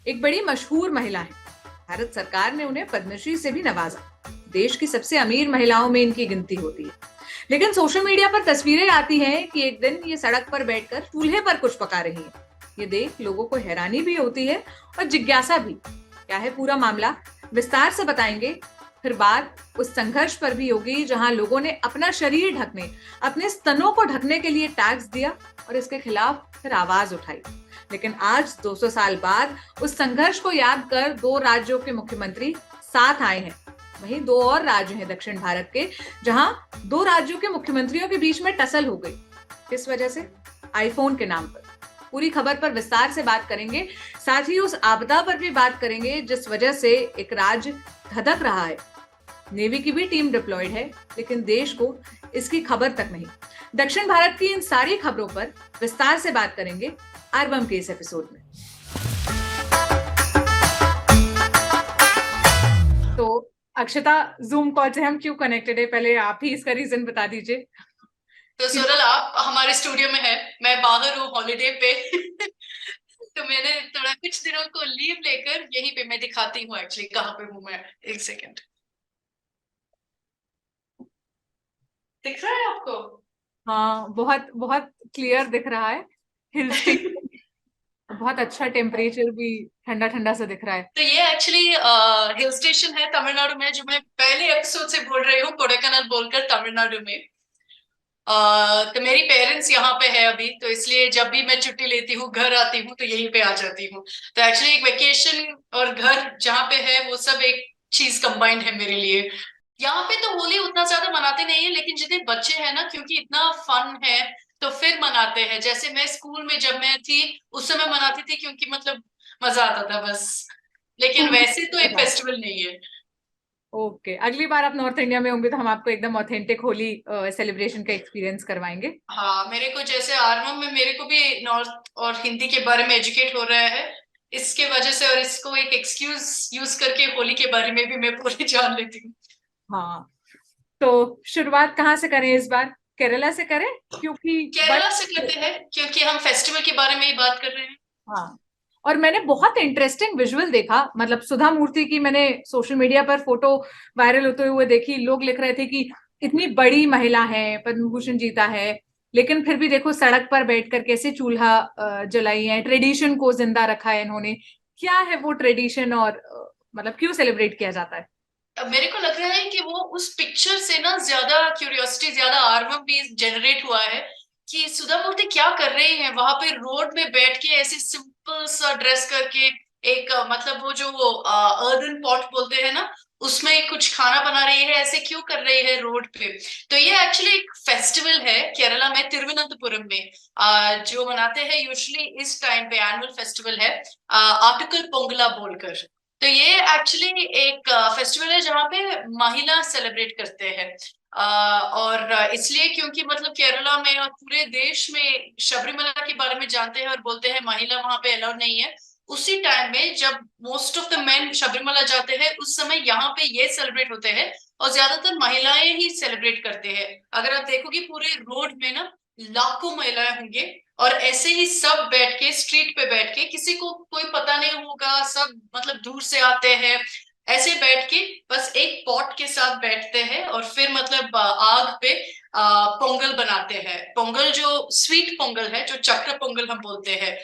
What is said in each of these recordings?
एक बड़ी मशहूर महिला है। भारत सरकार ने उन्हें पद्मश्री से भी नवाजा। देश की सबसे अमीर महिलाओं में इनकी गिनती होती है। लेकिन सोशल मीडिया पर तस्वीरें आती हैं कि एक दिन ये सड़क पर बैठकर चूल्हे पर कुछ पका रही है। ये देख लोगों को हैरानी भी होती है और जिज्ञासा भी। क्या है पूरा मामला, विस्तार से बताएंगे। फिर बात उस संघर्ष पर भी होगी जहां लोगों ने अपना शरीर ढकने, अपने स्तनों को ढकने के लिए टैक्स दिया और इसके खिलाफ फिर आवाज उठाई। लेकिन आज 200 साल बाद उस संघर्ष को याद कर दो राज्यों के मुख्यमंत्री साथ आए हैं। वहीं दो और राज्य हैं दक्षिण भारत के, जहां दो राज्यों के मुख्यमंत्रियों के बीच में टसल हो गई। किस वजह से? आईफोन के नाम पर। पूरी खबर पर विस्तार से बात करेंगे। साथ ही उस आपदा पर भी बात करेंगे जिस वजह से एक राज्य धधक रहा है। नेवी की भी टीम डिप्लॉयड है, लेकिन देश को इसकी खबर तक नहीं। दक्षिण भारत की इन सारी खबरों पर विस्तार से बात करेंगे आरबम के इस एपिसोड में। तो अक्षता, जूम कॉल से हम क्यों कनेक्टेड है, पहले आप ही इसका रीजन बता दीजिए। तो सोनल, आप हमारे स्टूडियो में है, मैं बाहर हूँ हॉलीडे पे। तो मैंने थोड़ा कुछ दिनों को लीव लेकर यहीं पे मैं दिखाती हूँ एक्चुअली कहाँ पे हूँ मैं। एक सेकेंड। दिख रहा है आपको? हाँ, बहुत बहुत क्लियर दिख रहा है। हिल स्टेशन, बहुत अच्छा टेम्परेचर भी, ठंडा ठंडा सा दिख रहा है। तो ये एक्चुअली हिल स्टेशन है तमिलनाडु में, जो मैं पहले एपिसोड से बोल रही हूँ, कोडाईकनाल बोलकर तमिलनाडु में। तो मेरी पेरेंट्स यहाँ पे है अभी, तो इसलिए जब भी मैं छुट्टी लेती हूँ घर आती हूँ तो यहीं पे आ जाती हूँ। तो एक्चुअली एक वेकेशन और घर जहाँ पे है वो सब एक चीज कंबाइंड है मेरे लिए। यहाँ पे तो होली उतना ज्यादा मनाते नहीं है, लेकिन जितने बच्चे हैं ना, क्योंकि इतना फन है तो फिर मनाते हैं। जैसे मैं स्कूल में जब मैं थी उस समय मनाती थी, क्योंकि मतलब मजा आता था बस। लेकिन स्कूल वैसे तो के एक बाद फेस्टिवल नहीं है। ओके, अगली बार आप नॉर्थ इंडिया में होंगे तो हम आपको एकदम ऑथेंटिक होली सेलिब्रेशन का एक्सपीरियंस करवाएंगे। हाँ, मेरे को जैसे आर्मम में मेरे को भी नॉर्थ और हिंदी के बारे में एजुकेट हो रहा है इसके वजह से, और इसको एक एक्सक्यूज यूज करके होली के बारे में भी मैं पूरी जान लेती हूँ। हाँ, तो शुरुआत कहाँ से करें इस बार? केरला से करें, क्योंकि केरला से करते हैं क्योंकि हम फेस्टिवल के बारे में ही बात कर रहे हैं। हाँ, और मैंने बहुत इंटरेस्टिंग विजुअल देखा। मतलब सुधा मूर्ति की मैंने सोशल मीडिया पर फोटो वायरल होते हुए देखी। लोग लिख रहे थे कि इतनी बड़ी महिला है, पद्म भूषण जीता है, लेकिन फिर भी देखो सड़क पर बैठकर कैसे चूल्हा जलाई है। ट्रेडिशन को जिंदा रखा है इन्होंने। क्या है वो ट्रेडिशन, और मतलब क्यों सेलिब्रेट किया जाता है? अब मेरे को लग रहा है कि वो उस पिक्चर से ना ज्यादा क्यूरियोसिटी, ज्यादा आर्मम भी जनरेट हुआ है कि सुधा मूर्ति क्या कर रही है वहां पे रोड में बैठ के ऐसे सिंपल सा ड्रेस करके। एक मतलब वो जो अर्दन पॉट बोलते हैं ना, उसमें कुछ खाना बना रही है, ऐसे क्यों कर रही है रोड पे। तो ये एक्चुअली एक फेस्टिवल है केरला में, तिरुवनंतपुरम में जो मनाते हैं यूजुअली इस टाइम पे। एनुअल फेस्टिवल है आर्टिकल पोंगला बोलकर। तो ये एक्चुअली एक फेस्टिवल है जहाँ पे महिला सेलिब्रेट करते हैं। और इसलिए क्योंकि मतलब केरला में और पूरे देश में शबरीमला के बारे में जानते हैं और बोलते हैं महिला वहां पे अलाउड नहीं है। उसी टाइम में जब most of the main Sabarimala जाते हैं उस समय यहाँ पे ये सेलिब्रेट होते हैं, और ज्यादातर महिलाएं ही सेलिब्रेट करते हैं। अगर आप देखोगे पूरे रोड में ना लाखों महिलाएं होंगे, और ऐसे ही सब बैठ के स्ट्रीट पे बैठ के, किसी को कोई पता नहीं होगा, सब मतलब दूर से आते हैं, ऐसे बैठ के बस एक पॉट के साथ बैठते हैं और फिर मतलब आग पे पोंगल बनाते हैं। पोंगल जो स्वीट पोंगल है, जो चक्र पोंगल हम बोलते हैं,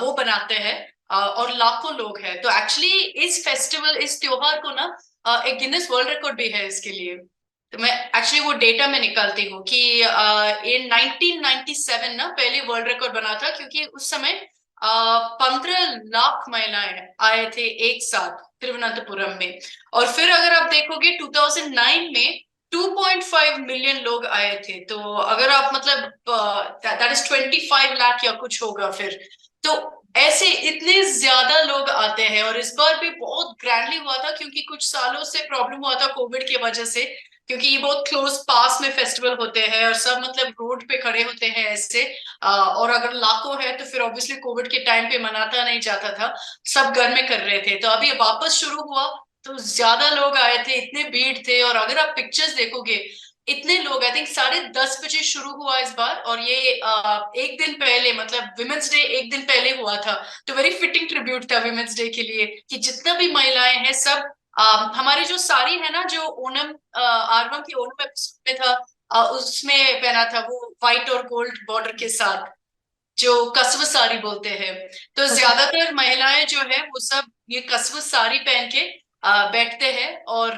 वो बनाते हैं। और लाखों लोग हैं। तो एक्चुअली इस फेस्टिवल, इस त्योहार को ना एक गिनेस वर्ल्ड रिकॉर्ड भी है इसके लिए। तो मैं एक्चुअली वो डेटा में निकालती हूँ कि इन 1997 ना पहले वर्ल्ड रिकॉर्ड बना था, क्योंकि उस समय 15 लाख महिलाएं आए थे एक साथ तिरुवनंतपुरम में। और फिर अगर आप देखोगे 2009 में 2.5 मिलियन लोग आए थे। तो अगर आप मतलब दैट इज 25 लाख या कुछ होगा फिर। तो ऐसे इतने ज्यादा लोग आते हैं, और इस बार भी बहुत ग्रैंडली हुआ था, क्योंकि कुछ सालों से प्रॉब्लम हुआ था कोविड की वजह से। क्योंकि ये बहुत क्लोज पास में फेस्टिवल होते हैं और सब मतलब रोड पे खड़े होते हैं ऐसे। और अगर लाखों है तो फिर ऑब्वियसली कोविड के टाइम पे मनाता नहीं जाता था, सब घर में कर रहे थे। तो अभी वापस शुरू हुआ तो ज्यादा लोग आए थे, इतने भीड़ थे। और अगर आप पिक्चर्स देखोगे, इतने लोग, आई थिंक 10:30 बजे शुरू हुआ इस बार, और ये एक दिन पहले, मतलब विमेंस डे एक दिन पहले हुआ था। तो वेरी फिटिंग ट्रिब्यूट था विमेंस डे के लिए कि जितना भी महिलाएं हैं सब, हमारी जो साड़ी है ना, जो ओणम आरवम की ओणम एपिसोड में था, उसमें पहना था वो व्हाइट और गोल्ड बॉर्डर के साथ, जो कस्व साड़ी बोलते हैं। तो ज्यादातर महिलाएं जो है वो सब ये कस्व साड़ी पहन के बैठते हैं, और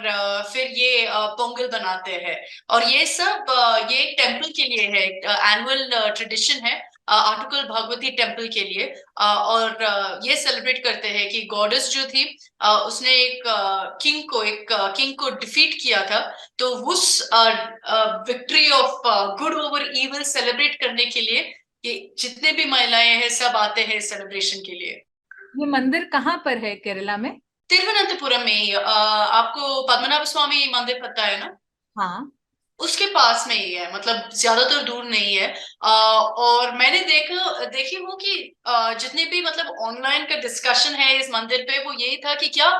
फिर ये पोंगल बनाते हैं। और ये सब ये एक टेम्पल के लिए है, एनुअल ट्रेडिशन है, आटुकल भगवती टेम्पल के लिए। और ये सेलिब्रेट करते हैं कि गॉडेस जो थी, उसने एक किंग को डिफीट किया था। तो उस victory of good over evil celebrate करने के लिए ये जितने भी महिलाएं हैं सब आते हैं सेलिब्रेशन के लिए। ये मंदिर कहाँ पर है केरला में? तिरुवनंतपुरम में ही, आपको पद्मनाभ स्वामी मंदिर पता है ना, हाँ। उसके पास में ही है, मतलब ज्यादातर दूर नहीं है। और मैंने देखी हूँ कि जितने भी मतलब ऑनलाइन का डिस्कशन है इस मंदिर पे, वो यही था कि क्या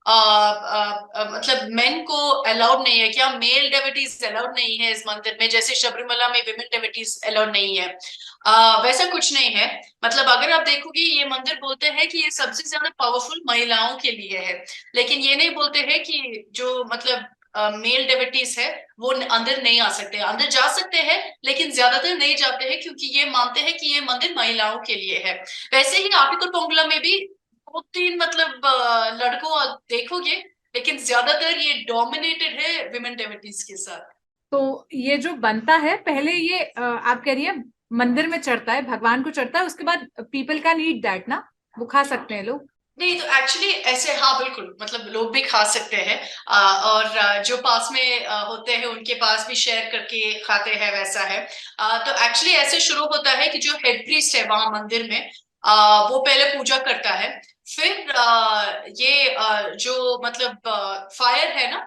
मतलब मेन को अलाउड नहीं है क्या, मेल डेविटीज अलाउड नहीं है इस मंदिर में, जैसे शबरीमला में विमेन डेविटीज अलाउड नहीं है। वैसा कुछ नहीं है। मतलब अगर आप देखोगे ये मंदिर बोलते हैं कि ये सबसे ज्यादा पावरफुल महिलाओं के लिए है, लेकिन ये नहीं बोलते हैं कि जो मतलब मेल डेविटीज है वो अंदर नहीं आ सकते, अंदर जा सकते हैं लेकिन ज्यादातर नहीं जाते हैं, क्योंकि ये मानते हैं कि ये मंदिर महिलाओं के लिए है। वैसे ही आपिकुल पोंगला में भी 2-3 मतलब लड़कों आप देखोगे, लेकिन ज्यादातर ये डोमिनेटेड है विमेन डेविटीज के साथ। तो ये जो बनता है पहले, ये आप कह रही है मंदिर में चढ़ता है, भगवान को चढ़ता है, उसके बाद पीपल कैन ईट दैट ना, वो खा सकते हैं लोग? नहीं, तो एक्चुअली ऐसे, हाँ बिल्कुल, मतलब लोग भी खा सकते हैं। और जो पास में होते हैं उनके पास भी शेयर करके खाते हैं, वैसा है। तो एक्चुअली ऐसे शुरू होता है कि जो हेड प्रीस्ट है वहां मंदिर में, वो पहले पूजा करता है। फिर ये जो मतलब फायर है ना,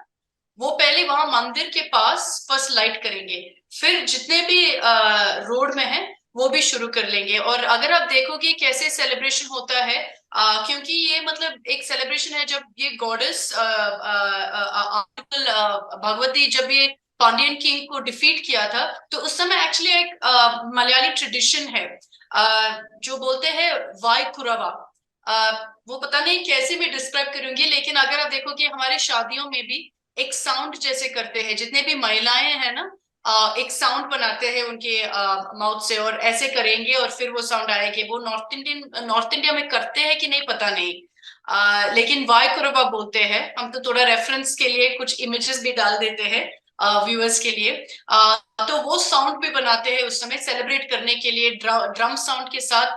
वो पहले वहां मंदिर के पास फर्स्ट लाइट करेंगे, फिर जितने भी रोड में है वो भी शुरू कर लेंगे। और अगर आप देखोगे कैसे सेलिब्रेशन होता है, क्योंकि ये मतलब एक सेलिब्रेशन है जब ये गॉडेस भगवती, जब ये पांडियन किंग को डिफीट किया था, तो उस समय एक्चुअली एक मलयाली ट्रेडिशन है, जो बोलते हैं वाई कुरवा। वो पता नहीं कैसे मैं डिस्क्राइब करूंगी, लेकिन अगर आप देखोगे हमारे शादियों में भी एक साउंड जैसे करते हैं, जितने भी महिलाएं हैं ना, एक साउंड बनाते हैं उनके माउथ से, और ऐसे करेंगे और फिर वो साउंड आएगी। वो नॉर्थ इंडिया में करते हैं कि नहीं पता नहीं, लेकिन वाई कुरबा बोलते हैं हम। तो थोड़ा रेफरेंस के लिए कुछ इमेजेस भी डाल देते हैं व्यूअर्स के लिए। तो वो साउंड भी बनाते हैं उस समय सेलिब्रेट करने के लिए, ड्रम साउंड के साथ,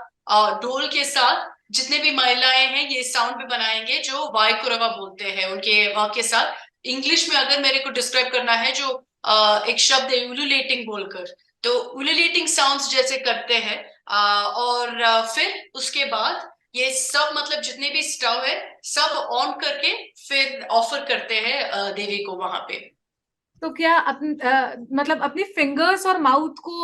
ढोल के साथ। जितने भी महिलाएं हैं ये साउंड भी बनाएंगे जो वाई कुरवा बोलते हैं उनके वहां के साथ। इंग्लिश में अगर मेरे को डिस्क्राइब करना है, जो एक शब्द है उलुलेटिंग बोलकर, तो उलुलेटिंग साउंड्स जैसे करते हैं। और फिर उसके बाद ये सब मतलब जितने भी स्टव है सब ऑन करके फिर ऑफर करते हैं देवी को वहां पे। तो क्या मतलब अपनी फिंगर्स और माउथ को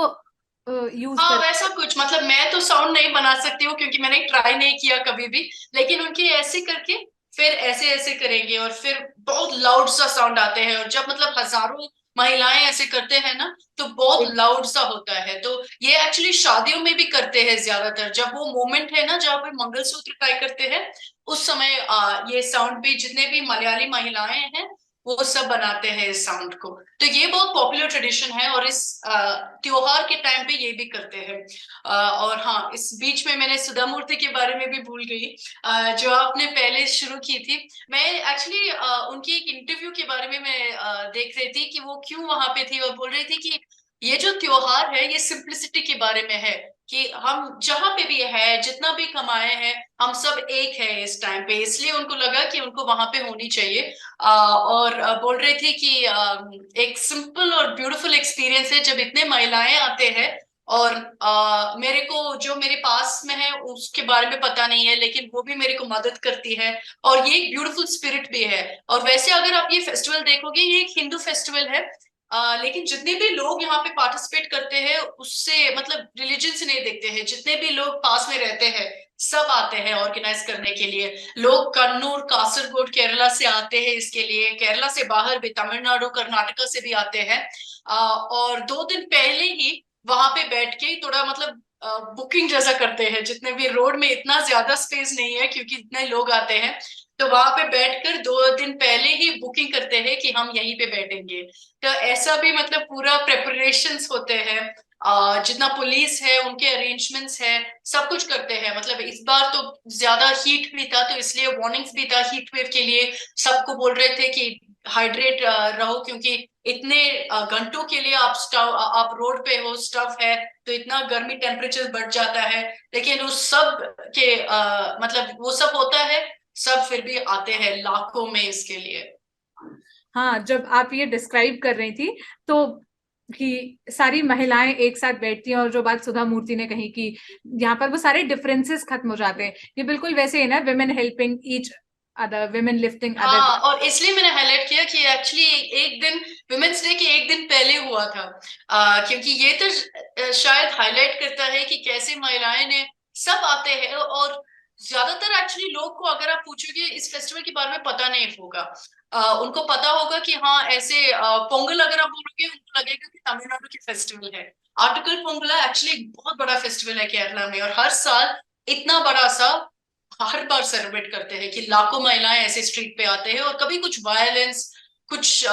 यूज हाँ कर? वैसा कुछ, मतलब मैं तो साउंड नहीं बना सकती हूँ क्योंकि मैंने ट्राई नहीं किया कभी भी, लेकिन उनके ऐसे करके फिर ऐसे ऐसे करेंगे और फिर बहुत लाउड सा साउंड आते हैं। और जब मतलब हजारों महिलाएं ऐसे करते हैं ना, तो बहुत लाउड सा होता है। तो ये एक्चुअली शादियों में भी करते हैं ज्यादातर, जब वो मोमेंट है ना जहाँ पे मंगलसूत्र टाई करते हैं, उस समय ये साउंड भी जितने भी मलयाली महिलाएं हैं वो सब बनाते हैं इस साउंड को। तो ये बहुत पॉपुलर ट्रेडिशन है, और इस त्योहार के टाइम पे ये भी करते हैं। और हाँ, इस बीच में मैंने सुधा मूर्ति के बारे में भी भूल गई, जो आपने पहले शुरू की थी। मैं एक्चुअली उनकी एक इंटरव्यू के बारे में मैं देख रही थी कि वो क्यों वहां पे थी, और बोल रही थी कि ये जो त्योहार है ये सिंप्लिसिटी के बारे में है, कि हम जहां पे भी है, जितना भी कमाए हैं, हम सब एक है इस टाइम पे। इसलिए उनको लगा कि उनको वहां पे होनी चाहिए। और बोल रही थी कि एक सिंपल और ब्यूटीफुल एक्सपीरियंस है जब इतने महिलाएं आते हैं। और मेरे को जो मेरे पास में है उसके बारे में पता नहीं है, लेकिन वो भी मेरे को मदद करती है, और ये एक ब्यूटीफुल स्पिरिट भी है। और वैसे अगर आप ये फेस्टिवल देखोगे, ये एक हिंदू फेस्टिवल है, लेकिन जितने भी लोग यहाँ पे पार्टिसिपेट करते हैं उससे मतलब रिलीजन से नहीं देखते हैं, जितने भी लोग पास में रहते हैं सब आते हैं ऑर्गेनाइज करने के लिए। लोग कन्नूर, कासरगोड, केरला से आते हैं इसके लिए, केरला से बाहर भी, तमिलनाडु, कर्नाटका से भी आते हैं। और 2 दिन पहले ही वहां पे बैठ के थोड़ा मतलब बुकिंग जैसा करते हैं, जितने भी रोड में इतना ज्यादा स्पेस नहीं है क्योंकि इतने लोग आते हैं, तो वहां पे बैठकर 2 दिन पहले ही बुकिंग करते हैं कि हम यहीं पे बैठेंगे। तो ऐसा भी मतलब पूरा प्रेपरेशंस होते हैं, जितना पुलिस है उनके अरेंजमेंट्स है, सब कुछ करते हैं। मतलब इस बार तो ज्यादा हीट भी था तो इसलिए वार्निंग्स भी था हीट वेव के लिए, सबको बोल रहे थे कि हाइड्रेट रहो, क्योंकि इतने घंटों के लिए आप रोड पे हो, स्टफ है, तो इतना गर्मी टेम्परेचर बढ़ जाता है। लेकिन उस सब के मतलब वो सब होता है, सब फिर भी आते हैं लाखों में इसके लिए। हाँ, जब आप ये डिस्क्राइब कर रही थी तो कि सारी महिलाएं एक साथ बैठती हैं, और जो बात सुधा मूर्ति ने कही कि यहाँ पर वो सारे डिफरेंसेस खत्म हो जाते हैं, ये बिल्कुल वैसे ही ना, women helping each other, women lifting other. हाँ, और इसलिए मैंने हाईलाइट किया कि एक्चुअली एक दिन वुमेन्स डे के एक दिन पहले हुआ था, क्योंकि ये तो शायद हाईलाइट करता है कि कैसे महिलाएं ने सब आते हैं। और ज्यादातर एक्चुअली लोग को अगर आप पूछोगे इस फेस्टिवल के बारे में पता नहीं होगा। उनको पता होगा कि हाँ ऐसे पोंगल अगर आप बोलोगे उनको लगेगा कि तमिलनाडु की फेस्टिवल है। आर्टिकल पोंगला एक्चुअली बहुत बड़ा फेस्टिवल है केरला में, और हर साल इतना बड़ा सा हर बार सेलिब्रेट करते हैं कि लाखों महिलाएं ऐसे स्ट्रीट पे आते हैं, और कभी कुछ वायलेंस, कुछ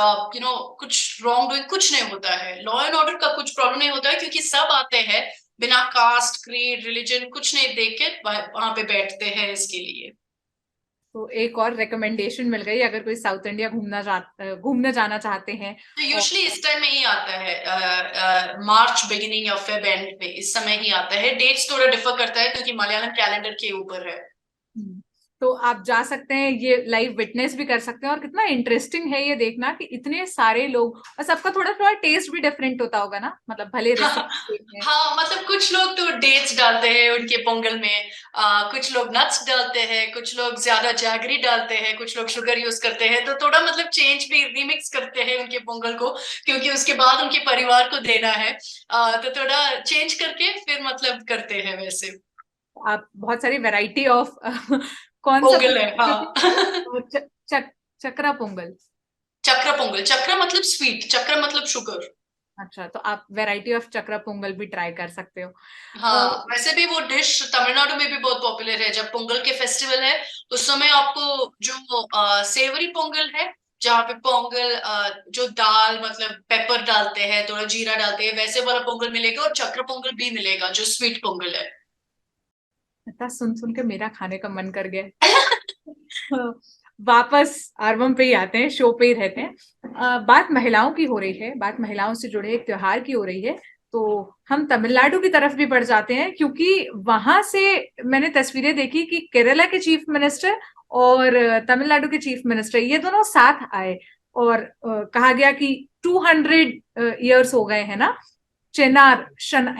कुछ रॉन्ग डूइंग कुछ नहीं होता है, लॉ एंड ऑर्डर का कुछ प्रॉब्लम नहीं होता है, क्योंकि सब आते हैं बिना कास्ट क्रीड रिलीजन कुछ नहीं देख के वहां पे बैठते हैं इसके लिए। तो एक और रिकमेंडेशन मिल गई, अगर कोई साउथ इंडिया घूमने जाना चाहते हैं। तो यूजुअली इस टाइम में ही आता है, मार्च बिगिनिंग या फेब एंड में, इस समय ही आता है। डेट्स थोड़ा डिफर करता है क्योंकि मलयालम कैलेंडर के ऊपर है। हम्म, तो आप जा सकते हैं, ये लाइव विटनेस भी कर सकते हैं, और कितना इंटरेस्टिंग है ये देखना कि इतने सारे लोग, और सबका थोड़ा थोड़ा टेस्ट भी डिफरेंट होता होगा ना, मतलब भले रेसिपी है। हाँ, मतलब कुछ लोग तो डेट्स डालते हैं उनके पोंगल में, कुछ लोग नट्स डालते हैं, कुछ लोग ज्यादा जैगरी डालते हैं, कुछ लोग शुगर यूज करते हैं, तो थोड़ा मतलब चेंज भी रिमिक्स करते हैं उनके पोंगल को, क्योंकि उसके बाद उनके परिवार को देना है। तो थोड़ा चेंज करके फिर मतलब करते हैं वैसे। आप बहुत सारी वैरायटी ऑफ कौन सा पोंगल है, पोंगल हाँ। जो चक्रा पोंगल। चक्र पोंगल, चक्र मतलब स्वीट, चक्र मतलब शुगर। अच्छा, तो आप वैरायटी ऑफ चक्रा पोंगल भी ट्राई कर सकते हो। हाँ, वैसे भी वो डिश तमिलनाडु में भी बहुत पॉपुलर है। जब पोंगल के फेस्टिवल है उस समय आपको जो सेवरी पोंगल है, जहाँ पे पोंगल जो दाल मतलब पेपर डालते हैं, थोड़ा जीरा डालते हैं, वैसे वाला पोंगल मिलेगा, और चक्र पोंगल भी मिलेगा जो स्वीट पोंगल है। इतना सुन सुन के मेरा खाने का मन कर गया है। वापस आरवम पे ही आते हैं, शो पे ही रहते हैं। बात महिलाओं की हो रही है, बात महिलाओं से जुड़े एक त्योहार की हो रही है, तो हम तमिलनाडु की तरफ भी बढ़ जाते हैं, क्योंकि वहां से मैंने तस्वीरें देखी कि केरला के चीफ मिनिस्टर और तमिलनाडु के चीफ मिनिस्टर ये दोनों साथ आए, और कहा गया कि 200 ईयर्स हो गए हैं ना,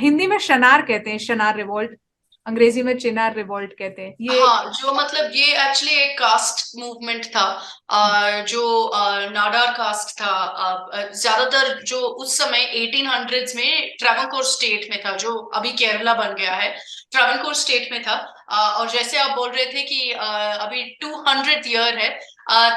हिंदी में शनार कहते हैं, शनार रिवॉल्ट, अंग्रेजी में चिनार रिवॉल्ट कहते हैं ये। हाँ, जो मतलब ये एक्चुअली एक कास्ट मूवमेंट था, जो नाडार कास्ट था। ज्यादातर जो उस समय 1800s में ट्रावनकोर स्टेट में था, जो अभी केरला बन गया है, ट्रावनकोर स्टेट में था। और जैसे आप बोल रहे थे कि अभी 200th ईयर है,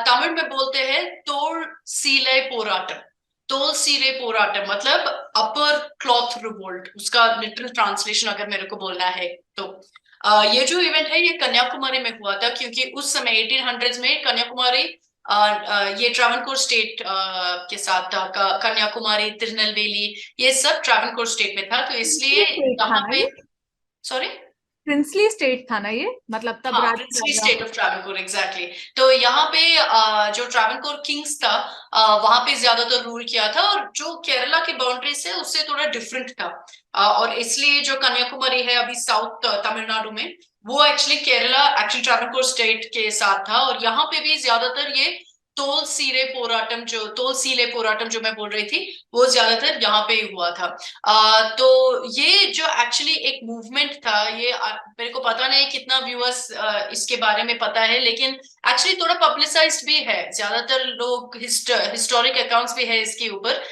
तमिल में बोलते हैं तोल सीले पोराटम। तोल सीले पोराटम मतलब अपर क्लॉथ रिवोल्ट, उसका लिटरल ट्रांसलेशन अगर मेरे को बोलना है तो। ये जो इवेंट है ये कन्याकुमारी में हुआ था, क्योंकि उस समय 1800s में कन्याकुमारी ये ट्रावनकोर स्टेट के साथ था। कन्याकुमारी, तिरुनेलवेली, ये सब ट्रावनकोर स्टेट में था, तो इसलिए स्टेट था यहाँ ना पे। ये, सॉरी। प्रिंसली स्टेट था ना ये, मतलब तब हाँ, राज princely state of Travancore, exactly. तो यहाँ पे जो ट्रावनकोर किंग्स था, वहां पे ज्यादातर रूल किया था, और जो केरला की बाउंड्रीज है उससे थोड़ा डिफरेंट था। और इसलिए जो कन्याकुमारी है अभी साउथ तमिलनाडु में, वो actually Kerala actually Travancore state के साथ था। और यहाँ पे भी ज्यादातर ये तोल सीले पोराटम जो मैं बोल रही थी, वो ज्यादातर यहाँ पे ही हुआ था। तो ये जो एक्चुअली एक मूवमेंट था, ये मेरे को पता नहीं कितना व्यूअर्स इसके बारे में पता है, लेकिन एक्चुअली थोड़ा पब्लिसाइज्ड भी है। ज्यादातर लोग हिस्टोरिक अकाउंट्स भी है इसके ऊपर,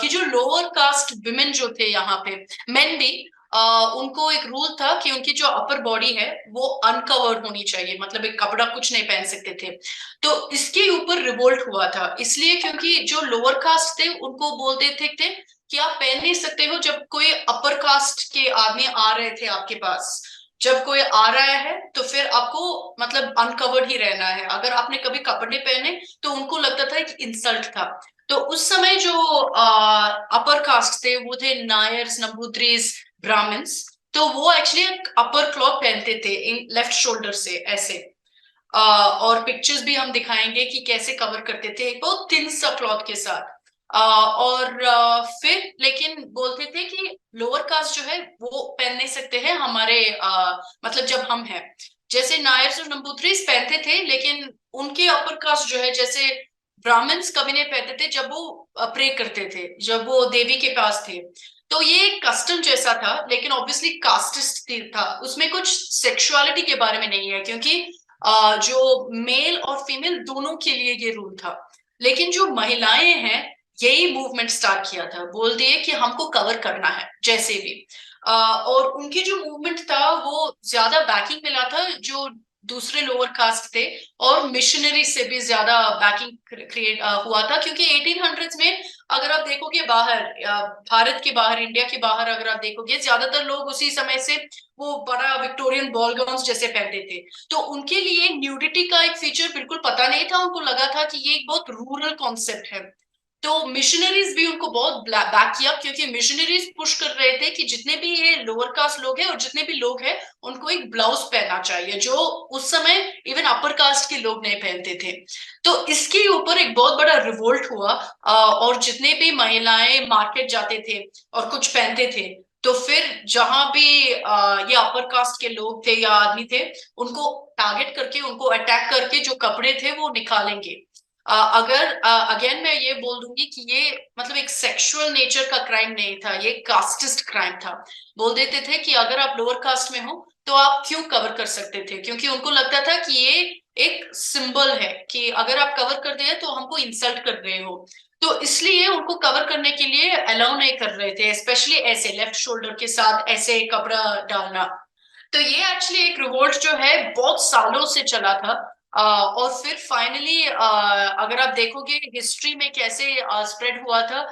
कि जो लोअर कास्ट विमेन जो थे यहाँ पे, मेन भी, उनको एक रूल था कि उनकी जो अपर बॉडी है वो अनकवर्ड होनी चाहिए, मतलब एक कपड़ा कुछ नहीं पहन सकते थे। तो इसके ऊपर रिवोल्ट हुआ था, इसलिए क्योंकि जो लोअर कास्ट थे उनको बोलते थे कि आप पहन नहीं सकते हो जब कोई अपर कास्ट के आदमी आ रहे थे आपके पास। जब कोई आ रहा है तो फिर आपको मतलब अनकवर्ड ही रहना है, अगर आपने कभी कपड़े पहने तो उनको लगता था कि इंसल्ट था। तो उस समय जो अपर कास्ट थे वो थे नायर्स, नंबूद्रीज, ब्राह्मण्स। तो वो एक्चुअली अपर क्लॉथ पहनते थे इन लेफ्ट शोल्डर से ऐसे। और पिक्चर्स भी हम दिखाएंगे कि कैसे कवर करते थे एक बहुत थिन सा क्लॉथ के साथ। फिर लेकिन बोलते थे कि लोअर कास्ट जो है वो पहन नहीं सकते हैं हमारे मतलब जब हम हैं, जैसे नायर्स और नंबूद्रीज पहनते थे, लेकिन उनके अपर कास्ट जो है जैसे ब्राह्मण्स कभी नहीं पहनते थे जब वो प्रे करते थे, जब वो देवी के पास थे। तो ये एक कस्टम जैसा था, लेकिन ऑब्वियसली कास्टिस्ट था, उसमें कुछ सेक्सुअलिटी के बारे में नहीं है, क्योंकि जो मेल और फीमेल दोनों के लिए ये रूल था। लेकिन जो महिलाएं हैं यही मूवमेंट स्टार्ट किया था, बोल दिए कि हमको कवर करना है जैसे भी। और उनकी जो मूवमेंट था वो ज्यादा बैकिंग मिला था जो दूसरे लोअर कास्ट थे, और मिशनरी से भी ज्यादा बैकिंग क्रिएट हुआ था, क्योंकि 1800s में अगर आप देखोगे बाहर, भारत के बाहर, इंडिया के बाहर अगर आप देखोगे, ज्यादातर लोग उसी समय से वो बड़ा विक्टोरियन बॉल गाउन जैसे पहनते थे। तो उनके लिए न्यूडिटी का एक फीचर बिल्कुल पता नहीं था, उनको लगा था कि ये एक बहुत रूरल कॉन्सेप्ट है। तो मिशनरीज भी उनको बहुत बैक किया, क्योंकि मिशनरीज पुश कर रहे थे कि जितने भी ये लोअर कास्ट लोग हैं और जितने भी लोग हैं उनको एक ब्लाउज पहनना चाहिए, जो उस समय इवन अपर कास्ट के लोग नहीं पहनते थे। तो इसके ऊपर एक बहुत बड़ा रिवोल्ट हुआ, और जितने भी महिलाएं मार्केट जाते थे और कुछ पहनते थे, तो फिर जहां भी ये अपर कास्ट के लोग थे या आदमी थे, उनको टारगेट करके, उनको अटैक करके जो कपड़े थे वो निकालेंगे। अगर अगेन मैं ये बोल दूंगी कि ये मतलब एक सेक्सुअल नेचर का क्राइम नहीं था, ये कास्टिस्ट क्राइम था। बोल देते थे कि अगर आप लोअर कास्ट में हो तो आप क्यों कवर कर सकते थे, क्योंकि उनको लगता था कि ये एक सिंबल है कि अगर आप कवर कर दिए तो हमको इंसल्ट कर रहे हो। तो इसलिए उनको कवर करने के लिए अलाउ नहीं कर रहे थे, स्पेशली ऐसे लेफ्ट शोल्डर के साथ ऐसे कपड़ा डालना। तो ये एक्चुअली एक रिवोल्ट जो है बहुत सालों से चला था। और फिर फाइनली अगर आप देखोगे हिस्ट्री में कैसे स्प्रेड हुआ था,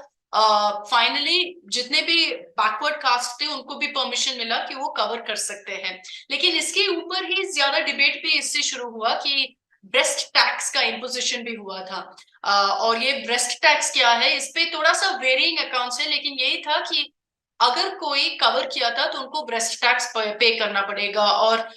फाइनली जितने भी बैकवर्ड कास्ट थे उनको भी परमिशन मिला कि वो कवर कर सकते हैं। लेकिन इसके ऊपर ही ज्यादा डिबेट भी इससे शुरू हुआ कि ब्रेस्ट टैक्स का इम्पोजिशन भी हुआ था। और ये ब्रेस्ट टैक्स क्या है, इस पे थोड़ा सा वेरिंग अकाउंट्स है, लेकिन यही था कि अगर कोई कवर किया था तो उनको ब्रेस्ट टैक्स पे करना पड़ेगा, और